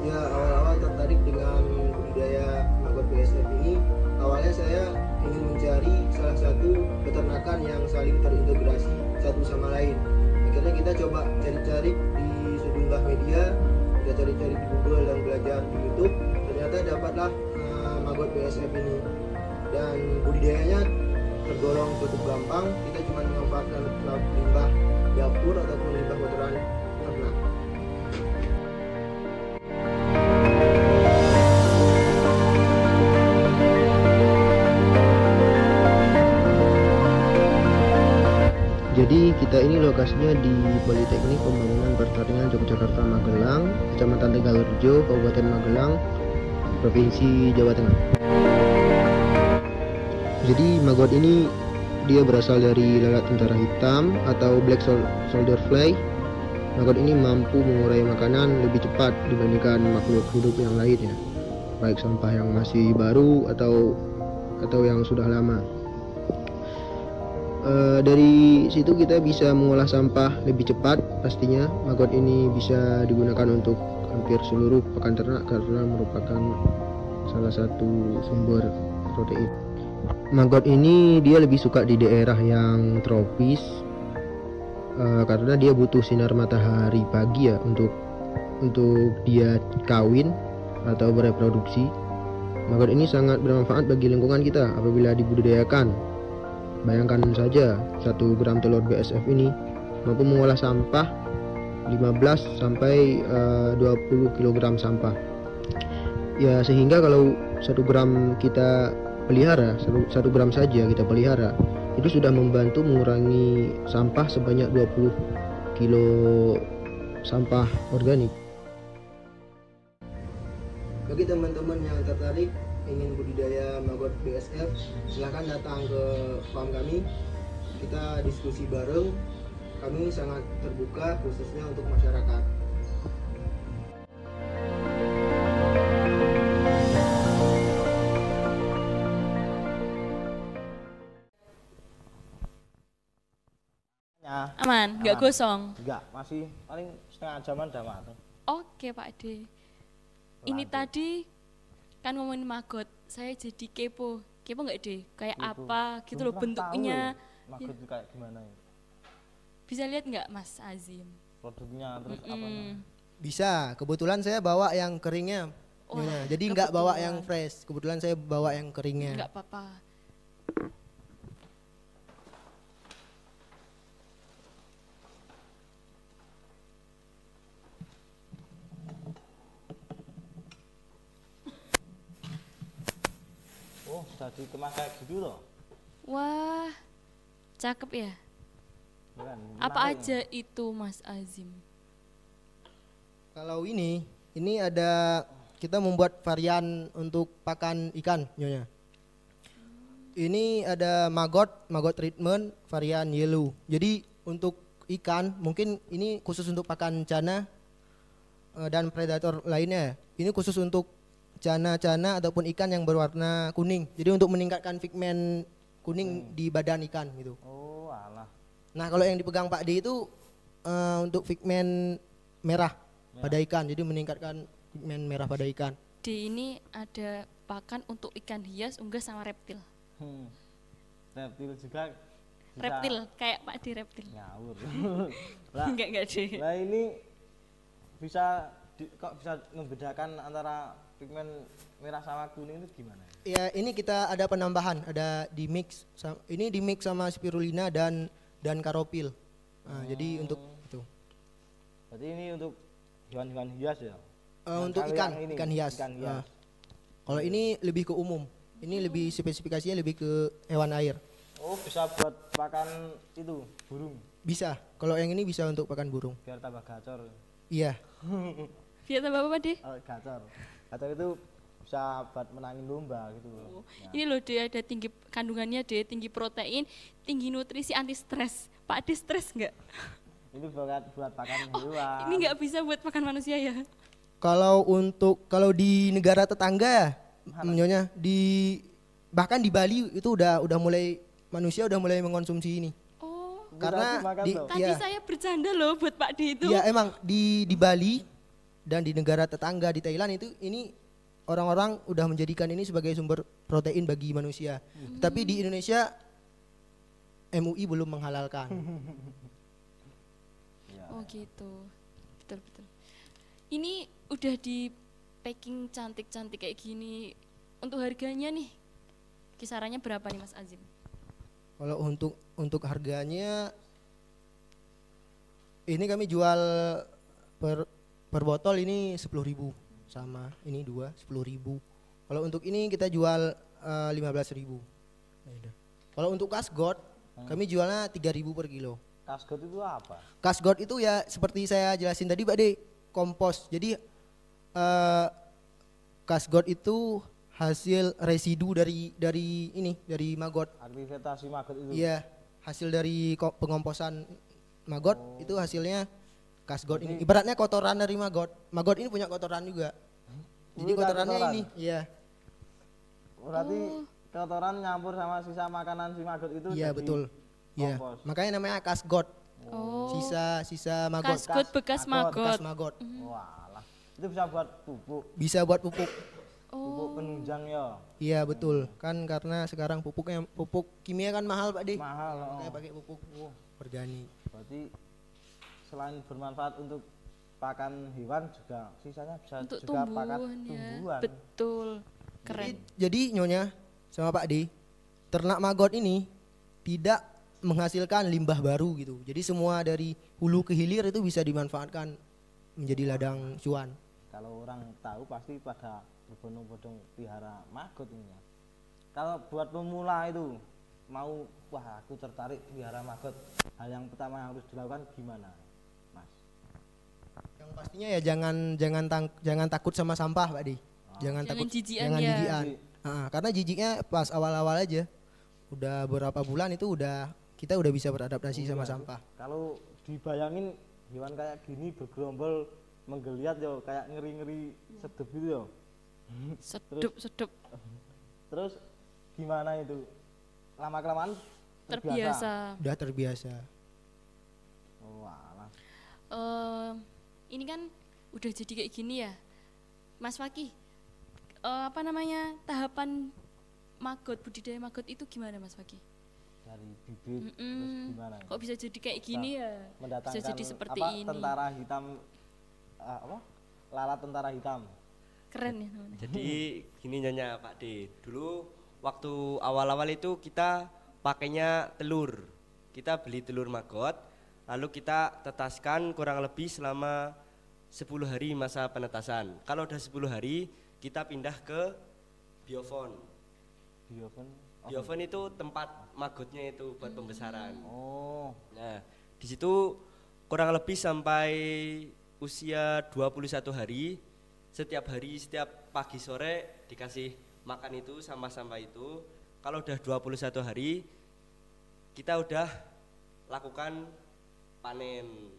Ya, awal-awal tertarik dengan budidaya maggot BSF ini, awalnya saya ingin mencari salah satu peternakan yang saling terintegrasi satu sama lain. Akhirnya kita coba cari-cari di sejumlah media, kita cari-cari di Google dan belajar di YouTube. Ternyata dapatlah maggot BSF ini, dan budidayanya tergolong cukup gampang. Kita cuma memanfaatkan limbah dapur ataupun limbah kotoran ternak. Jadi kita ini lokasinya di Politeknik Pembangunan Pertanian Yogyakarta Magelang, Kecamatan Tegalrejo, Kabupaten Magelang, Provinsi Jawa Tengah. Jadi maggot ini dia berasal dari lalat tentara hitam atau black soldier fly. Maggot ini mampu mengurai makanan lebih cepat dibandingkan makhluk hidup yang lainnya, baik sampah yang masih baru atau yang sudah lama. Dari situ kita bisa mengolah sampah lebih cepat. Pastinya maggot ini bisa digunakan untuk hampir seluruh pakan ternak karena merupakan salah satu sumber protein. Maggot ini dia lebih suka di daerah yang tropis karena dia butuh sinar matahari pagi ya untuk dia kawin atau bereproduksi. Maggot ini sangat bermanfaat bagi lingkungan kita apabila dibudidayakan. Bayangkan saja 1 gram telur BSF ini mampu mengolah sampah 15 sampai 20 kg sampah. Ya sehingga kalau 1 gram kita pelihara, 1 gram saja kita pelihara, itu sudah membantu mengurangi sampah sebanyak 20 kilo sampah organik. Bagi teman-teman yang tertarik ingin budidaya maggot BSF, silahkan datang ke farm kami. Kita diskusi bareng. Kami sangat terbuka khususnya untuk masyarakat. Aman, nggak gosong. Enggak, masih paling setengah jaman udah matang. Oke Pak D. Ini tadi kan ngomongin maggot, saya jadi kepo. Kepo nggak D? Kayak Kepo. apa gitu loh Belum pernah tahu bentuknya. ya, maggot itu kayak gimana ya? Bisa lihat nggak Mas Azim? Produknya terus apanya? Bisa, kebetulan saya bawa yang keringnya. Wah, Nyonya. Jadi nggak bawa kebetulan. yang fresh. Kebetulan saya bawa yang keringnya. Nggak apa-apa. Oh, sudah dikemas kayak gitu loh. Wah, cakep ya. Bukan, Apa menarik. aja itu Mas Azim? Kalau ini ada kita membuat varian untuk pakan ikan, Nyonya. Ini ada maggot treatment varian yellow. Jadi untuk ikan mungkin ini khusus untuk pakan cana dan predator lainnya. Ini khusus untuk cana-cana ataupun ikan yang berwarna kuning. Jadi untuk meningkatkan pigmen kuning di badan ikan gitu. Oh, alah. Nah kalau yang dipegang Pak D itu untuk pigmen merah pada ikan. Jadi meningkatkan pigmen merah pada ikan. D ini ada pakan untuk ikan hias, unggas sama reptil. Reptil juga bisa Reptil kayak Pak D reptil. ngawur. Lah, Enggak D. lah ini bisa kok bisa membedakan antara pigmen merah sama kuning itu gimana? Ya ini kita ada penambahan, ada di mix. Ini di mix sama spirulina dan karopil. Nah, jadi untuk itu. Berarti ini untuk hewan-hewan hias ya? Untuk Kalau ikan, yang ini, ikan hias. ikan hias. Kalau ini lebih ke umum. Ini lebih spesifikasinya lebih ke hewan air. Oh, bisa buat pakan itu burung Bisa. Kalau yang ini bisa untuk pakan burung. biar tambah gacor. Iya. Biar tambah apa D? Oh, gacor. Gacor itu bisa buat menangin lomba gitu loh. Ini loh D, ada tinggi kandungannya D, tinggi protein, tinggi nutrisi, anti stres. Pak D stres nggak? Ini buat pakan hewan. Ini nggak bisa buat makan manusia ya? Kalau di negara tetangga ya, Nyonya, bahkan di Bali itu udah mulai manusia udah mulai mengkonsumsi ini. Oh, Karena dimakan di, loh. tadi ya, saya bercanda loh buat Pak D itu. ya emang di Bali dan di negara tetangga di Thailand itu ini orang-orang udah menjadikan ini sebagai sumber protein bagi manusia. Tapi di Indonesia MUI belum menghalalkan. Oh gitu, betul. Ini udah di packing cantik-cantik kayak gini. Untuk harganya nih, kisarannya berapa nih Mas Azim? Kalau untuk harganya ini kami jual per botol ini 10.000 sama ini 10.000. Kalau untuk ini kita jual 15.000. Kalau untuk kasgot kami jualnya 3.000 per kilo. Kasgot itu apa? Kasgot itu ya seperti saya jelasin tadi Pak De, kompos. Jadi kasgot itu hasil residu dari maggot. Aktivitas maggot itu. Iya, hasil dari pengomposan maggot itu hasilnya kasgot ini. Ibaratnya kotoran dari maggot. Maggot ini punya kotoran juga. Jadi Punya kotorannya kotoran? ini, iya. Berarti kotoran nyampur sama sisa makanan si maggot itu. Iya, jadi betul. Iya. kompos. Makanya namanya kasgot. Oh, Sisa maggot. kasgut bekas Bekas maggot. maggot. Walah, itu bisa buat pupuk, Bisa buat pupuk. pupuk penunjang ya. Iya, betul. Kan karena sekarang pupuk kimia kan mahal, Pak De. Mahal. Makanya pakai pupuk organik. Berarti selain bermanfaat untuk pakan hewan juga sisanya bisa Untuk juga pakan tumbuhan ya. tumbuhan. Betul. Keren. Jadi Nyonya sama Pak D, ternak maggot ini tidak menghasilkan limbah baru gitu. Jadi semua dari hulu ke hilir itu bisa dimanfaatkan menjadi ladang cuan. Kalau orang tahu pasti pada berbondong-bondong pelihara maggot ini ya. Kalau buat pemula itu mau, wah aku tertarik pelihara maggot, hal yang pertama yang harus dilakukan gimana, Mas? Yang pastinya ya jangan takut sama sampah, Pak Di. Jangan takut, jijian jangan ya. jijian. Karena jijiknya pas awal-awal aja. Udah beberapa bulan itu kita udah bisa beradaptasi sama sampah. Kalau dibayangin hewan kayak gini bergerombol menggeliat yo, kayak ngeri-ngeri sedep gitu yo. Sedep. Terus gimana itu? Lama-kelamaan Terbiasa. Udah terbiasa. Oh, alah. Ini kan udah jadi kayak gini ya, Mas Fakih. Apa namanya, tahapan budidaya maggot itu gimana, Mas Fakih? Dari bibit terus gimana? Kok bisa jadi kayak gini ya? Mendatangkan Bisa jadi seperti apa, ini. tentara hitam, lalat tentara hitam. Keren ya namanya. Jadi gini Nyonya Pak D, dulu waktu awal-awal itu kita pakainya telur. Kita beli telur maggot, lalu kita tetaskan kurang lebih selama 10 hari masa penetasan. Kalau udah 10 hari, kita pindah ke biofon. Biofon itu tempat maggotnya itu buat pembesaran. Oh. Nah, di situ kurang lebih sampai usia 21 hari, setiap pagi sore dikasih makan itu sampah-sampah itu. Kalau udah 21 hari, kita udah lakukan panen.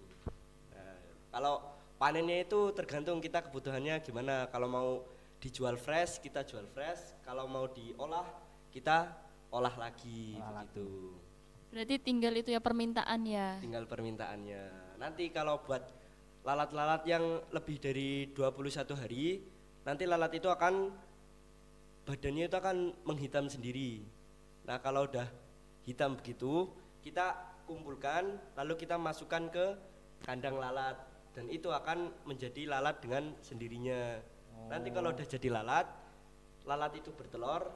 Nah, kalau panennya itu tergantung kita kebutuhannya gimana. Kalau mau dijual fresh, kita jual fresh. Kalau mau diolah, kita olah lagi begitu. Berarti tinggal itu ya permintaan ya. Tinggal permintaannya. Nanti kalau buat lalat-lalat yang lebih dari 21 hari, nanti lalat itu badannya itu akan menghitam sendiri. Nah, kalau udah hitam begitu, kita kumpulkan lalu kita masukkan ke kandang lalat dan itu akan menjadi lalat dengan sendirinya. Nanti kalau udah jadi lalat itu bertelur,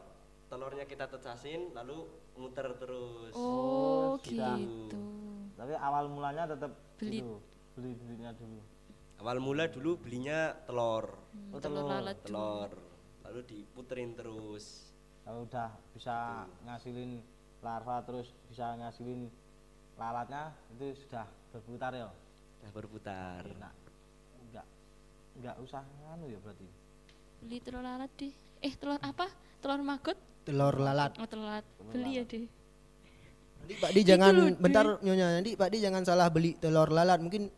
telurnya kita tetesin lalu muter terus. Oh, sudah. gitu. Tapi awal mulanya tetap Beli. itu, belinya dulu. Awal mula dulu belinya telur. Telur lalat dulu. Telur. Lalu diputerin terus. Kalau udah bisa ngasilin larva terus bisa ngasilin lalatnya itu sudah berputar ya. Udah berputar. Enak. Enggak usah nganu ya berarti. Beli telur lalat deh. Telur apa? Telur maggot? Telur lalat. Oh, telur lalat. Beli ya deh. Nanti Pak Di jangan loh, Di. bentar Nyonya, nanti Pak Di jangan salah beli telur lalat. Mungkin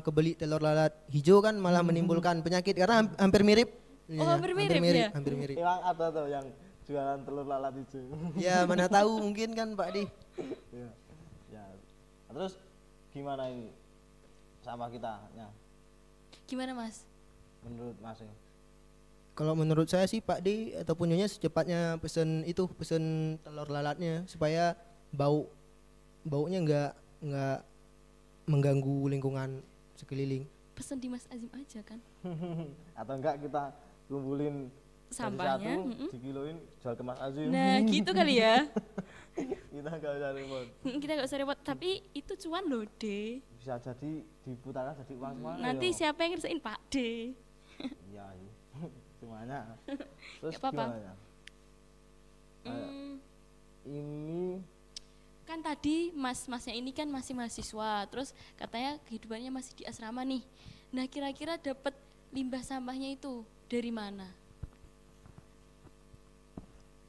kebeli telur lalat hijau kan malah menimbulkan penyakit karena hampir mirip. Oh, hampir mirip ya? Hampir mirip. Emang ada tuh yang jualan telur lalat itu. Ya mana tahu mungkin kan Pak Di. Ya. Terus gimana ini sampah kita? Ya, Gimana, Mas? menurut Mas? Kalau menurut saya sih Pak D ataupun Nyonya secepatnya pesen telur lalatnya supaya baunya nggak mengganggu lingkungan sekeliling. Pesen di Mas Azim aja kan? Atau enggak kita kumpulin Sampahnya, satu, dikiloin jual ke Mas Azim. Nah, gitu kali ya. Kita enggak usah repot. Kita gak usah repot, tapi itu cuan loh, De. Bisa jadi diputarkan jadi uang semua. Nanti siapa yang ngerjain Pak D? Iya, semuanya. Terus Gak apa-apa. gimana ya? Ini Kan tadi masnya ini kan masih mahasiswa, terus katanya kehidupannya masih di asrama nih. Nah, kira-kira dapat limbah sampahnya itu dari mana?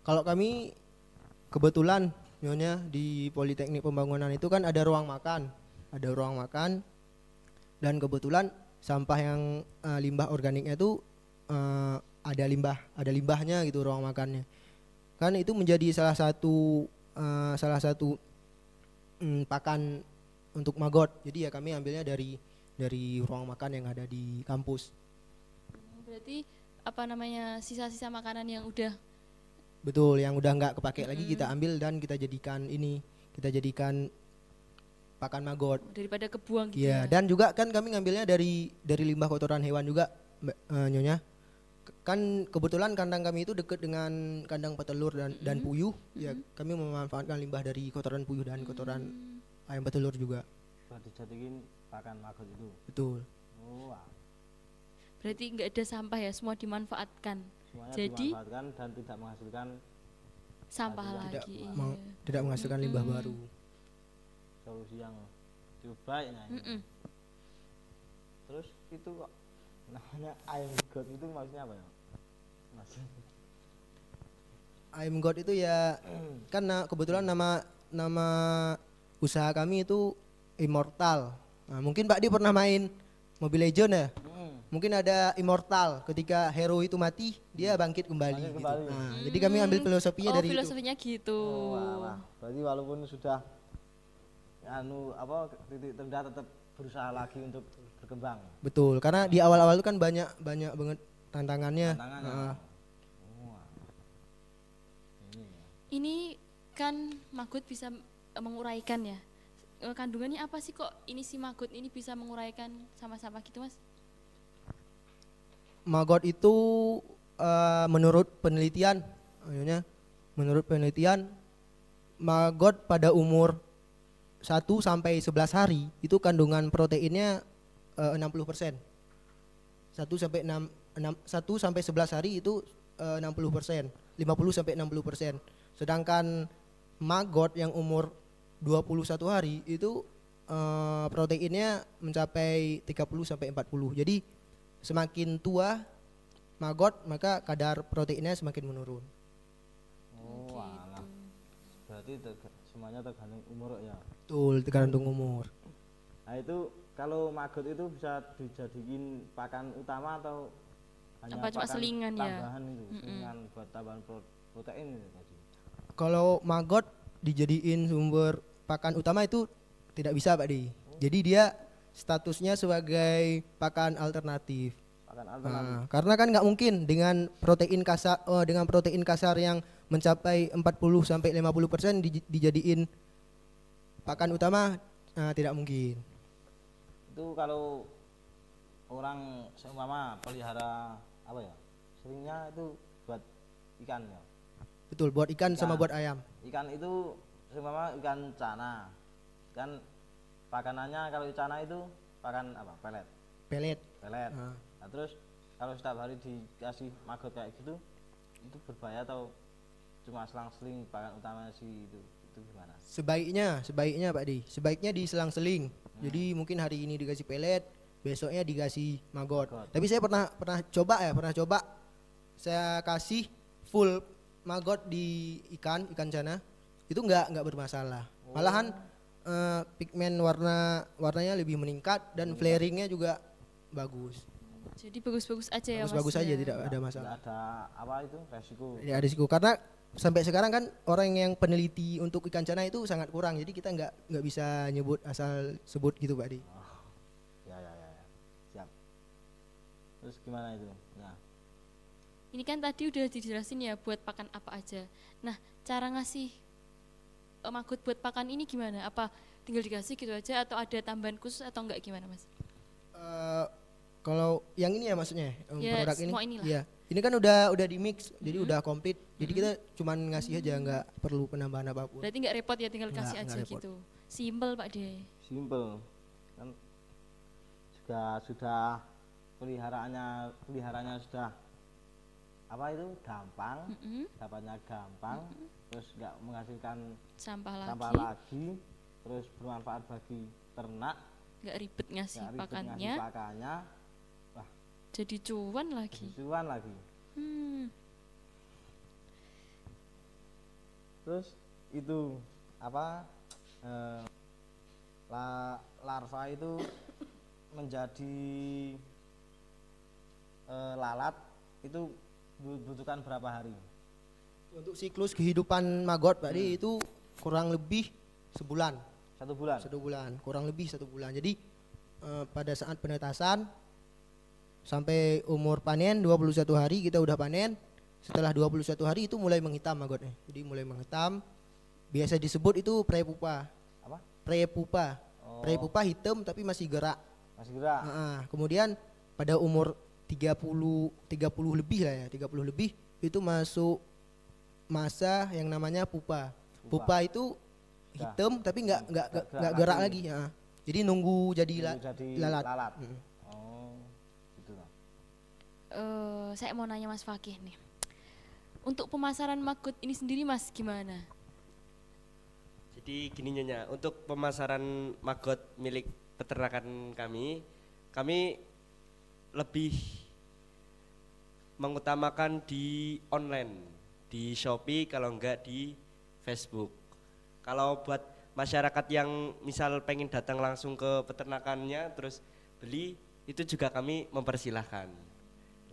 Kalau kami kebetulan Nyonya di Politeknik Pembangunan itu kan ada ruang makan, dan kebetulan sampah yang limbah organiknya itu ada limbahnya gitu ruang makannya. Kan itu menjadi salah satu pakan untuk maggot. Jadi ya kami ambilnya dari ruang makan yang ada di kampus. Berarti apa namanya sisa-sisa makanan yang udah Betul, yang udah nggak kepake lagi kita ambil dan kita jadikan pakan maggot. daripada kebuang gitu Iya, ya. dan juga kan kami ngambilnya dari limbah kotoran hewan juga, Nyonya. kan kebetulan kandang kami itu dekat dengan kandang petelur dan puyuh. Ya, kami memanfaatkan limbah dari kotoran puyuh dan kotoran ayam petelur juga. Buat dijadiin pakan maggot itu. Betul. Oh, wah. Berarti nggak ada sampah ya, semua dimanfaatkan. Semuanya Jadi dimanfaatkan dan tidak menghasilkan sampah Tidak lagi. tidak menghasilkan limbah baru. solusi yang cukup baik. Nah, ini. Mm-mm. Terus itu kok namanya ayam god itu maksudnya apa ya, Mas? Ayam God itu ya karena kebetulan nama usaha kami itu Immortal. Nah, mungkin Pak Di pernah main Mobile Legends ya? Mungkin ada Immortal, ketika hero itu mati dia bangkit kembali, Bangkit gitu. kembali. Nah, jadi kami ambil filosofinya dari itu. Filosofinya gitu. Oh, wah. Berarti walaupun sudah titik terendah tetap berusaha lagi untuk berkembang. Betul, karena di awal-awal itu kan banyak banget tantangannya. Tantangannya. Wah. Ini ya. Ini kan maggot bisa menguraikan ya. Kandungannya apa sih kok ini si maggot ini bisa menguraikan sama-sama gitu Mas? Maggot itu menurut penelitian, maggot pada umur 1 sampai 11 hari itu kandungan proteinnya 60%. 1 sampai 11 hari itu 60%, 50 sampai 60%. Sedangkan maggot yang umur 21 hari itu proteinnya mencapai 30 sampai 40. Jadi semakin tua maggot maka kadar proteinnya semakin menurun. Oh, alah. Berarti semuanya tergantung umur ya. Betul, tergantung umur. Nah, itu kalau maggot itu bisa dijadiin pakan utama atau hanya Apa cuma pakan selingan ya? tambahan itu, selingan buat tambahan protein itu tadi. Kalau maggot dijadiin sumber pakan utama itu tidak bisa Pak Di. Jadi dia statusnya sebagai pakan alternatif. Pakan alternatif. Karena kan nggak mungkin dengan protein kasar yang mencapai 40 sampai 50% dijadiin pakan utama, tidak mungkin. Itu kalau orang seumpama pelihara apa ya? Seringnya itu buat ikan ya. Betul, buat ikan sama buat ayam. Ikan itu seumpama ikan cana. Kan pakanannya kalau cana itu pakan apa? Pelet. Pelet. Nah, terus kalau setiap hari dikasih maggot kayak gitu itu berbahaya atau cuma selang-seling pakan utamanya sih itu gimana? Sebaiknya Pak Di, sebaiknya diselang-seling. Jadi mungkin hari ini dikasih pelet, besoknya dikasih maggot. Tapi saya pernah coba. Saya kasih full maggot di ikan cana. Itu nggak bermasalah. Malahan pigmen warnanya lebih meningkat dan flaringnya juga bagus. Jadi bagus-bagus aja ya Mas. Bagus-bagus aja, ya? tidak ada masalah. Tidak ada apa itu resiko. Tidak ada risiko karena sampai sekarang kan orang yang peneliti untuk ikan cana itu sangat kurang. Jadi kita nggak bisa nyebut asal sebut gitu Pak Di. Ya. Siap. Terus gimana itu? Nah, Ini kan tadi udah dijelasin ya buat pakan apa aja. Nah, cara ngasih maggot buat pakan ini gimana? Apa tinggal dikasih gitu aja atau ada tambahan khusus atau enggak gimana Mas? Kalau yang ini ya maksudnya Ya, produk ini. semua inilah. Iya. Ini kan udah di mix, jadi udah komplit. Jadi kita cuman ngasih aja, nggak perlu penambahan apapun. Berarti nggak repot ya, tinggal kasih Nggak aja repot. gitu. Simple Pak De. simple. Kan juga sudah peliharaannya sudah apa itu gampang, dapatnya gampang, terus nggak menghasilkan Sampah sampah lagi, lagi, terus bermanfaat bagi ternak, nggak ribet ngasih nggak ribet pakannya, ngasih pakannya, jadi cuan lagi. cuan lagi. Terus itu apa larva itu menjadi lalat itu butuhkan berapa hari? Untuk siklus kehidupan maggot Pak Di itu kurang lebih sebulan. 1 bulan. 1 bulan, kurang lebih 1 bulan. Jadi pada saat penetasan sampai umur panen 21 hari kita udah panen. Setelah 21 hari itu mulai menghitam maggotnya. Jadi mulai menghitam. Biasa disebut itu prepupa. Apa? Prepupa. Oh. Prepupa hitam tapi masih gerak. Masih gerak. Kemudian pada umur 30 lebih lah ya, 30 lebih itu masuk masa yang namanya pupa. Pupa itu hitam tapi nggak gerak lagi ya. Jadi nunggu jadi lalat. Oh, gitu lah. Saya mau nanya Mas Fakih nih. Untuk pemasaran maggot ini sendiri Mas gimana? Jadi gini Nyonya, untuk pemasaran maggot milik peternakan kami lebih mengutamakan di online, di Shopee kalau enggak di Facebook. Kalau buat masyarakat yang misal pengen datang langsung ke peternakannya terus beli, itu juga kami mempersilahkan.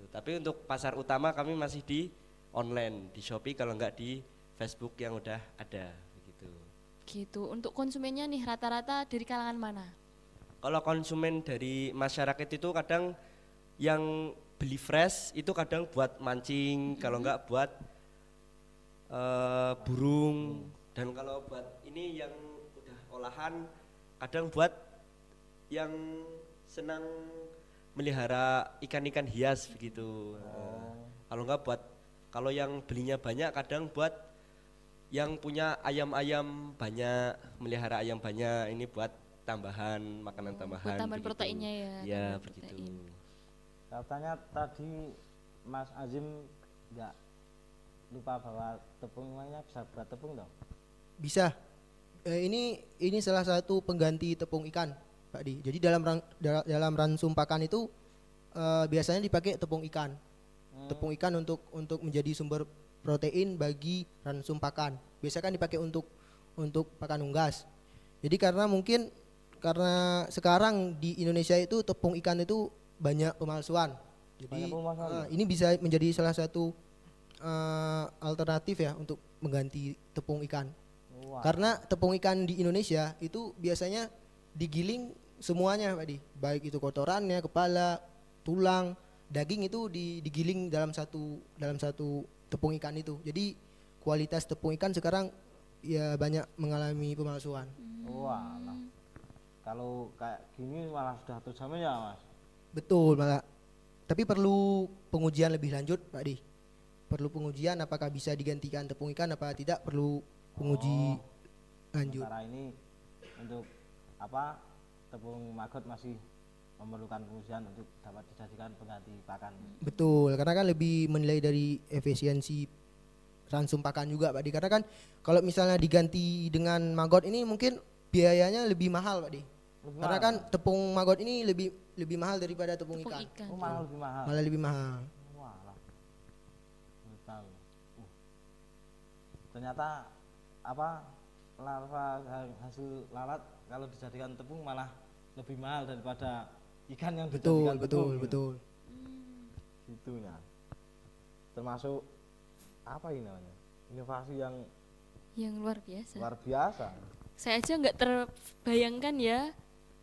Tapi untuk pasar utama kami masih di online, di Shopee kalau enggak di Facebook yang udah ada begitu. Gitu. Untuk konsumennya nih rata-rata dari kalangan mana? Kalau konsumen dari masyarakat itu kadang yang beli fresh itu kadang buat mancing, kalau enggak buat burung, dan kalau buat ini yang udah olahan kadang buat yang senang melihara ikan-ikan hias begitu. Kalau enggak buat, kalau yang belinya banyak kadang buat yang punya ayam-ayam banyak, melihara ayam banyak, ini buat tambahan, makanan tambahan. Buat tambahan begitu. proteinnya ya. Ya tambahan begitu. protein. Katanya tadi Mas Azim nggak lupa bahwa tepungnya bisa berat tepung dong. Bisa. Ini salah satu pengganti tepung ikan, Pak Di. Jadi dalam ransum pakan itu biasanya dipakai tepung ikan. Tepung ikan untuk menjadi sumber protein bagi ransum pakan. Biasanya kan dipakai untuk pakan unggas. Jadi karena sekarang di Indonesia itu tepung ikan itu banyak pemalsuan. Jadi ini bisa menjadi salah satu alternatif ya untuk mengganti tepung ikan. Wah. Karena tepung ikan di Indonesia itu biasanya digiling semuanya, Pak Di. Baik itu kotorannya, kepala, tulang, daging itu digiling dalam satu tepung ikan itu. Jadi kualitas tepung ikan sekarang ya banyak mengalami pemalsuan. Wah, nah. Kalau kayak gini malah sudah terjamin ya Mas? Betul malah. Tapi perlu pengujian lebih lanjut, Pak Di. Perlu pengujian apakah bisa digantikan tepung ikan apa tidak, perlu penguji lanjut. Sementara ini untuk apa tepung maggot masih memerlukan pengujian untuk dapat dijadikan pengganti pakan. Betul, karena kan lebih menilai dari efisiensi ransum pakan juga, Pak Di. Karena kan kalau misalnya diganti dengan maggot ini mungkin biayanya lebih mahal, Pak Di. Karena kan tepung maggot ini lebih mahal daripada tepung ikan. Oh, malah lebih mahal. Malah lebih mahal. Wah, baru tahu. Ternyata apa larva hasil lalat kalau dijadikan tepung malah lebih mahal daripada ikan yang dijadikan tepung. Betul. Gitu ya. Termasuk apa ini namanya? Inovasi yang luar biasa. Luar biasa. Saya aja nggak terbayangkan ya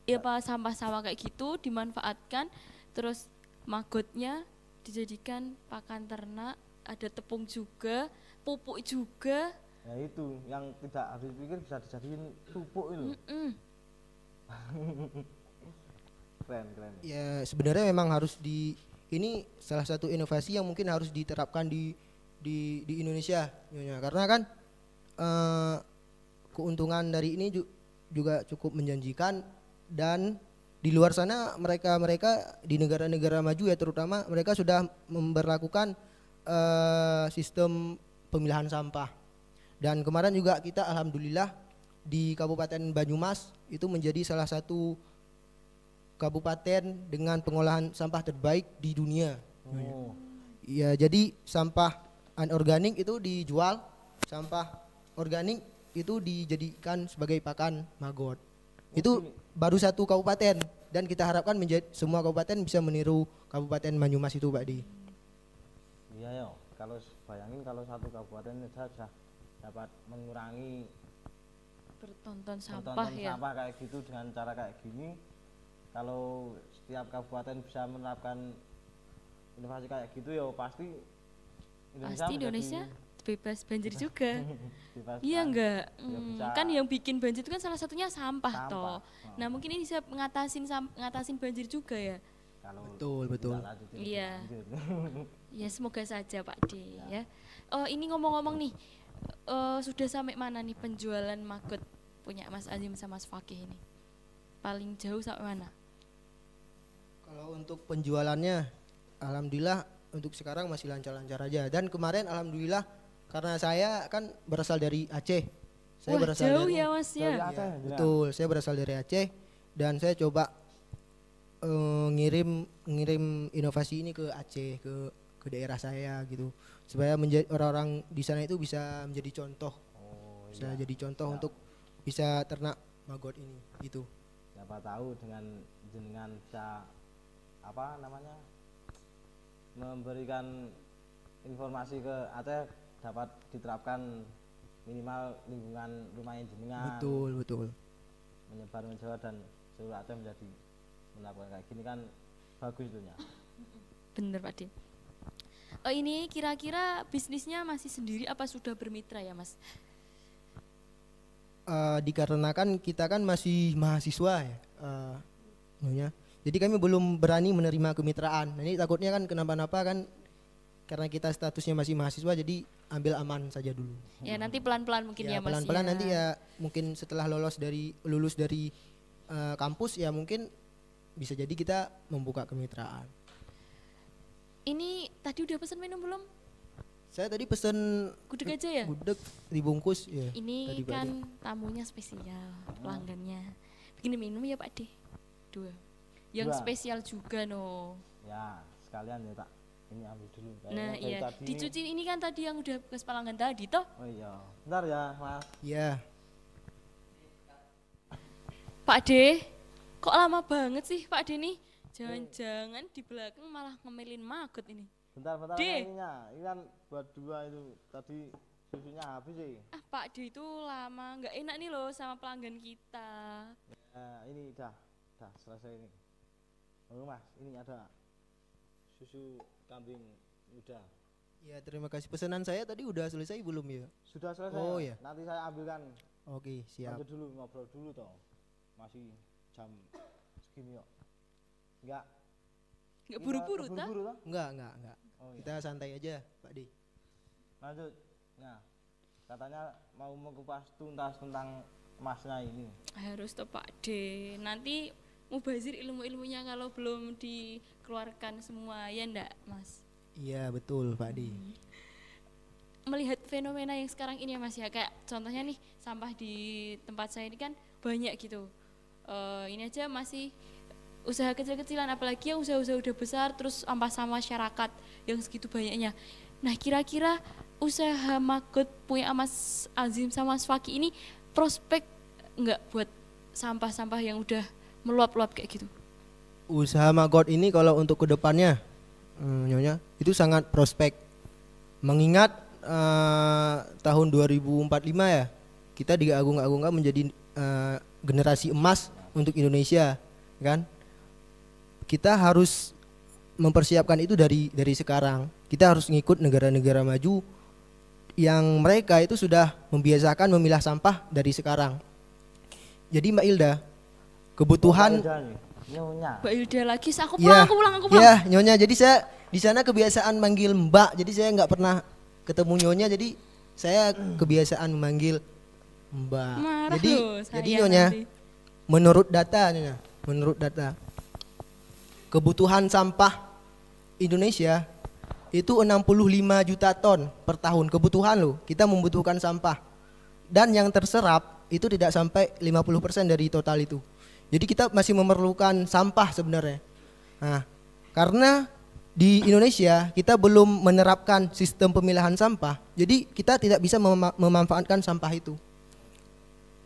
apa sampah-sampah kayak gitu dimanfaatkan, terus maggotnya dijadikan pakan ternak, ada tepung juga, pupuk juga. Ya itu yang tidak habis pikir bisa dijadiin pupuk itu. Keren. Ya sebenarnya memang harus ini salah satu inovasi yang mungkin harus diterapkan di Indonesia, Nyonya. Karena kan keuntungan dari ini juga cukup menjanjikan, dan di luar sana mereka di negara-negara maju ya terutama mereka sudah memberlakukan sistem pemilahan sampah. Dan kemarin juga kita alhamdulillah di Kabupaten Banyumas itu menjadi salah satu kabupaten dengan pengolahan sampah terbaik di dunia. Ya, jadi sampah anorganik itu dijual, sampah organik itu dijadikan sebagai pakan maggot. Itu baru satu kabupaten, dan kita harapkan semua kabupaten bisa meniru Kabupaten Banyumas itu, Pak Di. Iya ya, kalau bayangin kalau satu kabupaten saja dapat mengurangi bertonton sampah kayak gitu dengan cara kayak gini. Kalau setiap kabupaten bisa menerapkan inovasi kayak gitu ya pasti Indonesia bebas banjir juga. Iya enggak? Kan yang bikin banjir itu kan salah satunya sampah. Toh. Nah mungkin ini bisa ngatasin banjir juga ya. kalau Betul. tidak lanjutin, Iya. lanjut. Ya semoga saja Pak D ya. Oh ini ngomong-ngomong nih, sudah sampai mana nih penjualan maggot punya Mas Azim sama Mas Fakih ini? Paling jauh sampai mana? Kalau untuk penjualannya, alhamdulillah untuk sekarang masih lancar-lancar aja. Dan kemarin alhamdulillah karena saya kan berasal dari Aceh. Saya Wah berasal jauh dari, ya Mas Dari ya. Aceh, Ya, jenengan? betul, saya berasal dari Aceh dan saya coba ngirim inovasi ini ke Aceh, ke daerah saya gitu. Supaya menjadi orang-orang di sana itu bisa menjadi contoh. Oh, Bisa iya. jadi contoh untuk bisa ternak maggot ini gitu. Siapa tahu dengan jenengan bisa apa namanya memberikan informasi ke Aceh dapat diterapkan minimal lingkungan rumahnya jenengan Betul. menyebar menjauh dan seluruh Aceh menjadi melakukan kayak gini kan bagus itu ya. Bener Pak D. Oh ini kira-kira bisnisnya masih sendiri apa sudah bermitra ya Mas? Dikarenakan kita kan masih mahasiswa ya, Nyonya. Jadi kami belum berani menerima kemitraan. Nah, ini takutnya kan kenapa-napa kan karena kita statusnya masih mahasiswa jadi ambil aman saja dulu. Ya nanti pelan-pelan mungkin ya, Mas. Pelan-pelan nanti ya mungkin setelah lulus dari kampus ya mungkin bisa jadi kita membuka kemitraan. Ini tadi udah pesan minum belum? Saya tadi pesen Gudeg aja ya? gudeg dibungkus ya. Ini tadi kan tamunya spesial, pelanggannya. Bikin minum ya Pak D. 2. Yang Dua. spesial juga no. Ya sekalian ya tak ini ambil dulu. Kayaknya Nah dari iya, tadi ini- dicuci ini kan tadi yang udah bekas pelanggan tadi toh. Oh iya, bentar ya Mas. Iya. Pak D, kok lama banget sih Pak D nih? Jangan-jangan di belakang malah ngemelin maggot ini. Bentar D. ininya. Ini kan buat 2 itu tadi susunya habis sih. Ah Pak D itu lama, nggak enak nih loh sama pelanggan kita. Ini dah selesai ini. Oh Mas, ini ada susu kambing muda. Ya terima kasih. Pesanan saya tadi udah selesai belum ya? Sudah selesai. Oh, ya? iya. Nanti saya ambilkan. Oke siap. Lanjut dulu ngobrol dulu toh. Masih jam segini kok. Enggak. Nggak buru-buru toh? Buru-buru toh? Enggak. Oh, iya. Kita santai aja Pak D. Lanjut. Nah, katanya mau mengupas tuntas tentang emasnya ini. Harus toh Pak D. Nanti mubazir ilmu-ilmunya kalau belum dikeluarkan semua ya ndak Mas? Iya betul Pak D. Melihat fenomena yang sekarang ini ya Mas ya, kayak contohnya nih sampah di tempat saya ini kan banyak gitu. Ini aja masih usaha kecil-kecilan, apalagi yang usaha-usaha udah besar terus sampah-sampah masyarakat yang segitu banyaknya. Nah kira-kira usaha maggot punya Mas Azim sama Mas Fakih ini prospek nggak buat sampah-sampah yang udah meluap-luap kayak gitu? Usaha maggot ini kalau untuk kedepannya Nyonya itu sangat prospek. Mengingat tahun 2045 ya kita diagung-agungkan menjadi generasi emas untuk Indonesia kan. Kita harus mempersiapkan itu dari sekarang. Kita harus ngikut negara-negara maju yang mereka itu sudah membiasakan memilah sampah dari sekarang. Jadi Mbak Ilda, kebutuhan Nyonya. Mbak Ilda lagi, aku ya, pulang. ya Nyonya. Jadi saya di sana kebiasaan manggil Mbak. Jadi saya nggak pernah ketemu Nyonya. Jadi saya kebiasaan memanggil Mbak. Marah jadi loh saya Nyonya, nanti. menurut data kebutuhan sampah Indonesia itu 65 juta ton per tahun kebutuhan loh. Kita membutuhkan sampah. Dan yang terserap itu tidak sampai 50% dari total itu. Jadi kita masih memerlukan sampah sebenarnya. Nah, karena di Indonesia kita belum menerapkan sistem pemilahan sampah, jadi kita tidak bisa memanfaatkan sampah itu.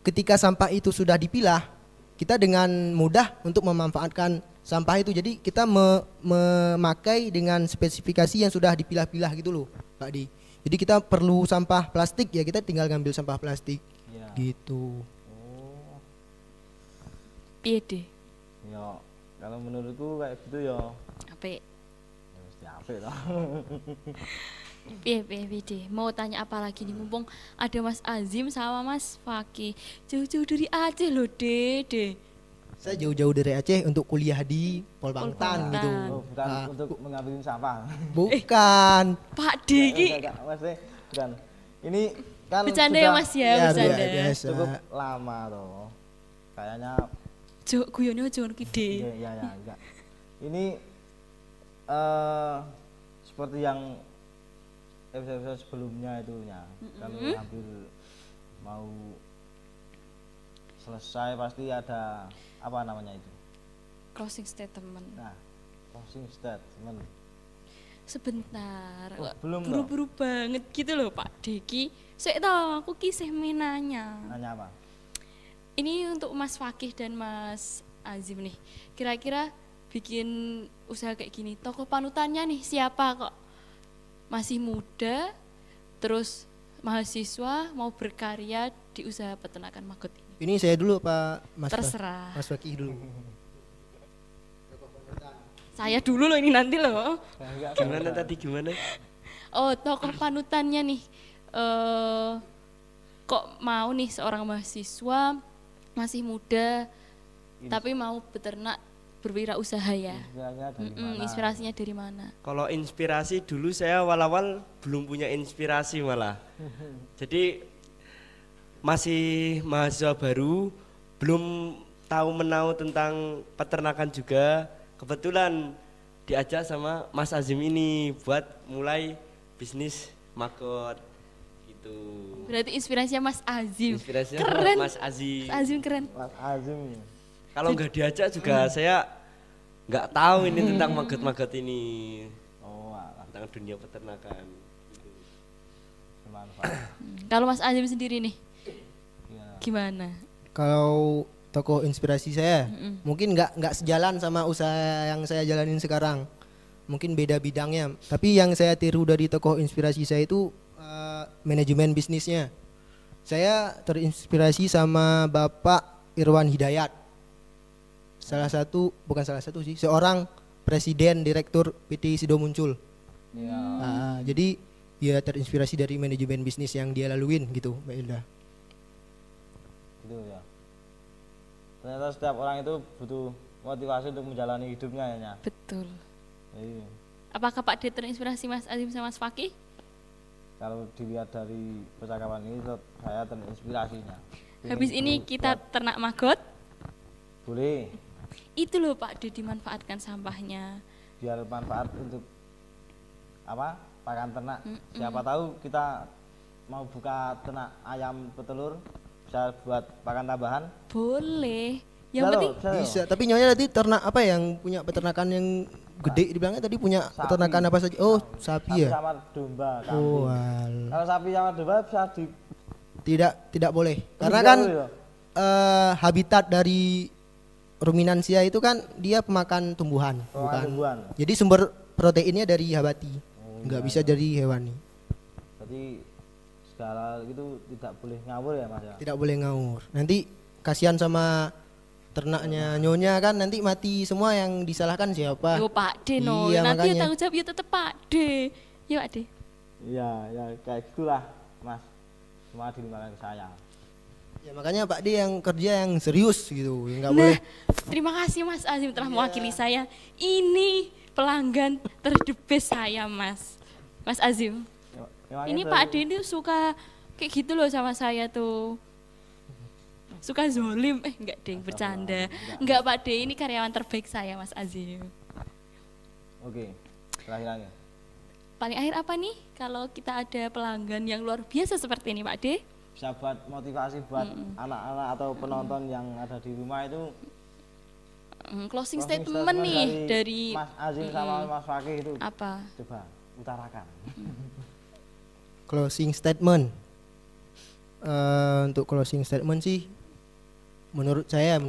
Ketika sampah itu sudah dipilah, kita dengan mudah untuk memanfaatkan sampah itu. Jadi kita memakai dengan spesifikasi yang sudah dipilah-pilah gitu loh, Pak Di. Jadi kita perlu sampah plastik ya kita tinggal ngambil sampah plastik. Ya. Gitu. Oh. Piye deh? Ya, kalau menurutku kayak gitu ya. Apik. Ya mesti apik toh. Piye deh? Mau tanya apa lagi nih mumpung ada Mas Azim sama Mas Fakih. Jauh-jauh dari Aceh loh, Dede. Saya jauh-jauh dari Aceh untuk kuliah di Polbangtan Polbangtan. gitu. Oh, bukan untuk mengambil sampah. Bukan. Pak D iki Enggak, maksudnya bukan. Ini kan bercanda sudah ya Mas ya, Ya, bercanda. biasa. cukup lama toh. Kayaknya Jo guyone aja ngono ki D. ya enggak. Ini seperti yang episode sebelumnya itunya. Kalau hampir mau selesai pasti ada apa namanya itu? Closing statement. Nah, closing statement. Sebentar. Oh, belum Buru-buru banget gitu loh Pak D ki. Sik toh aku kisah menanya. Nanya apa? Ini untuk Mas Fakih dan Mas Azim nih. Kira-kira bikin usaha kayak gini, tokoh panutannya nih siapa kok? Masih muda, terus mahasiswa mau berkarya di usaha peternakan maggot ini. Ini saya dulu Pak Mas. Terserah. Mas Fakih dulu. Saya dulu loh ini nanti loh. Gimana tadi gimana? Oh, tokoh panutannya nih. Kok mau nih seorang mahasiswa masih muda tapi mau beternak berwirausaha ya? Inspirasinya dari mana? Inspirasinya dari mana? Kalau inspirasi dulu saya awal-awal belum punya inspirasi malah. Jadi masih mahasiswa baru, belum tahu menau tentang peternakan juga. Kebetulan diajak sama Mas Azim ini buat mulai bisnis maggot gitu. Berarti inspirasinya Mas Azim. Inspirasinya Keren. Mas Azim. Mas Azim keren. Mas Azim. Kalau nggak diajak juga saya nggak tahu ini tentang maggot-maggot ini, Oh, alah, tentang dunia peternakan. Gitu. bermanfaat. Kalau Mas Azim sendiri nih, Ya. gimana? Kalau tokoh inspirasi saya mungkin nggak sejalan sama usaha yang saya jalanin sekarang, mungkin beda bidangnya, tapi yang saya tiru dari tokoh inspirasi saya itu manajemen bisnisnya. Saya terinspirasi sama Bapak Irwan Hidayat, seorang presiden direktur PT Sido Muncul. Ya. Jadi dia terinspirasi dari manajemen bisnis yang dia laluin gitu, Mbak Ilda. Gitu ya. Ternyata setiap orang itu butuh motivasi untuk menjalani hidupnya ya. Nya. Betul. Jadi, Apakah Pak D terinspirasi Mas Azim sama Mas Fakih? kalau dilihat dari percakapan ini saya terinspirasinya. Habis ini kita ternak maggot. Boleh, Itu loh Pak D, dimanfaatkan sampahnya. biar manfaat untuk apa? Pakan ternak. Siapa tahu kita mau buka ternak ayam petelur bisa buat pakan tambahan. Boleh. Yang Bisa penting loh, bisa loh. Bisa, tapi nyonya nanti ternak apa yang punya peternakan yang gede dibilangnya tadi punya Sapi. peternakan apa saja? Oh, sapi Sapi ya. sama domba, Oh, kambing. alah. Kalau sapi sama domba bisa di tidak boleh. Karena Tidak kan boleh ya? habitat dari ruminansia itu kan dia pemakan tumbuhan, Pemakan bukan. tumbuhan. Jadi sumber proteinnya dari hayati, Oh, nggak iya, bisa iya. dari hewani. Berarti segala itu tidak boleh ngawur ya Mas ya. Tidak boleh ngawur. Nanti kasihan sama ternaknya nyonya kan, nanti mati semua, yang disalahkan siapa? yo Pak D no, Iya, nanti makanya. tanggung jawab ya tetap Pak D. Yo Pak D. Iya, ya kayak gitulah Mas. Semua dilimpahkan ke saya. Ya makanya Pak D yang kerja yang serius gitu, nggak Nah, boleh. terima kasih Mas Azim telah mewakili saya. Ini pelanggan terdebes saya Mas. Mas Azim. Memangnya Ini dari- Pak D ini suka kayak gitu loh sama saya tuh. Suka zolim, enggak deng, bercanda. Enggak Pak D, ini karyawan terbaik saya Mas Azim. Oke, terakhirnya. Paling akhir apa nih kalau kita ada pelanggan yang luar biasa seperti ini Pak D? Bisa buat motivasi buat anak-anak atau penonton yang ada di rumah itu. Closing closing statement nih dari Mas Azim sama Mas Fakih itu. apa? Coba utarakan. Closing statement. Untuk closing statement sih, menurut saya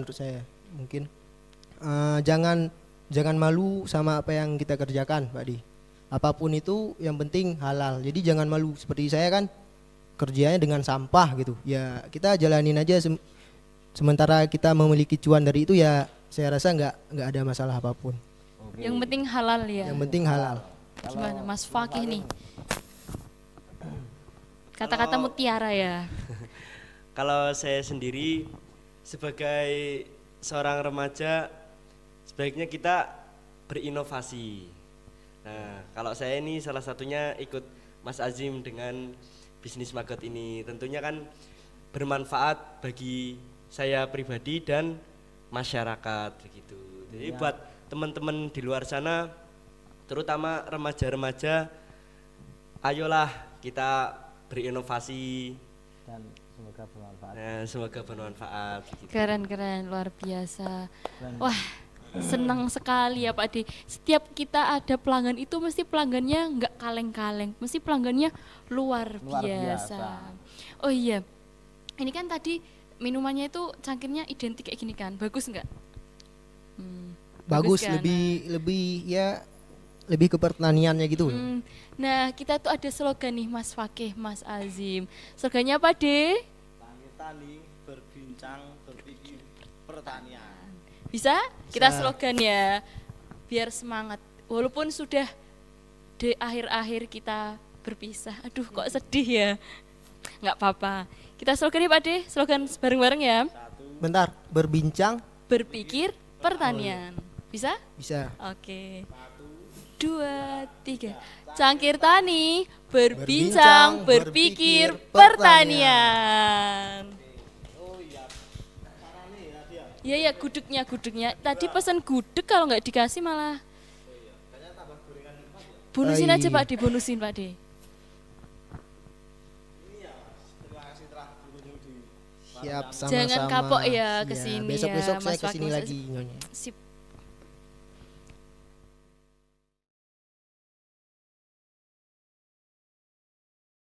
mungkin jangan malu sama apa yang kita kerjakan, Pak Di. Apapun itu yang penting halal. Jadi jangan malu. Seperti saya kan kerjanya dengan sampah gitu. Ya kita jalanin aja sementara kita memiliki cuan dari itu, ya saya rasa nggak ada masalah apapun. Oke. Yang penting halal ya. Yang penting halal. Gimana Mas Fakih nih? Kata-kata mutiara ya. Kalau saya sendiri sebagai seorang remaja sebaiknya kita berinovasi. Nah, kalau saya ini salah satunya ikut Mas Azim dengan bisnis maggot ini. Tentunya kan bermanfaat bagi saya pribadi dan masyarakat begitu. Jadi buat teman-teman di luar sana, terutama remaja-remaja, ayolah kita berinovasi dan semoga bermanfaat. Nah, semoga bermanfaat begitu. Keren, luar biasa. Wah, senang sekali ya Pak De. Setiap kita ada pelanggan itu mesti pelanggannya nggak kaleng-kaleng, mesti pelanggannya luar biasa. Oh iya, ini kan tadi minumannya itu cangkirnya identik kayak gini kan, bagus nggak? Bagus kan? lebih ke pertaniannya gitu. Nah, kita tuh ada slogan nih Mas Fakih, Mas Azim. Slogannya apa De? Tani berbincang berpikir pertanian. Bisa? Kita slogan ya, biar semangat. Walaupun sudah di akhir-akhir kita berpisah. Aduh, kok sedih ya? Nggak apa-apa. Kita slogan ya Pak De, slogan bareng-bareng ya. Bentar, berbincang, Berpikir pertanian. Bisa? bisa. Oke. 2, 3. Cangkir tani, berbincang, berpikir pertanian. Iya, gudegnya. Tadi pesan gudeg, kalau nggak dikasih malah. Bonusin aja Pak De, bonusin Pak De. Siap, sama-sama. Jangan kapok ya kesini Besok-besok ya, saya Mas kesini Fakih. lagi nyonya. Sip.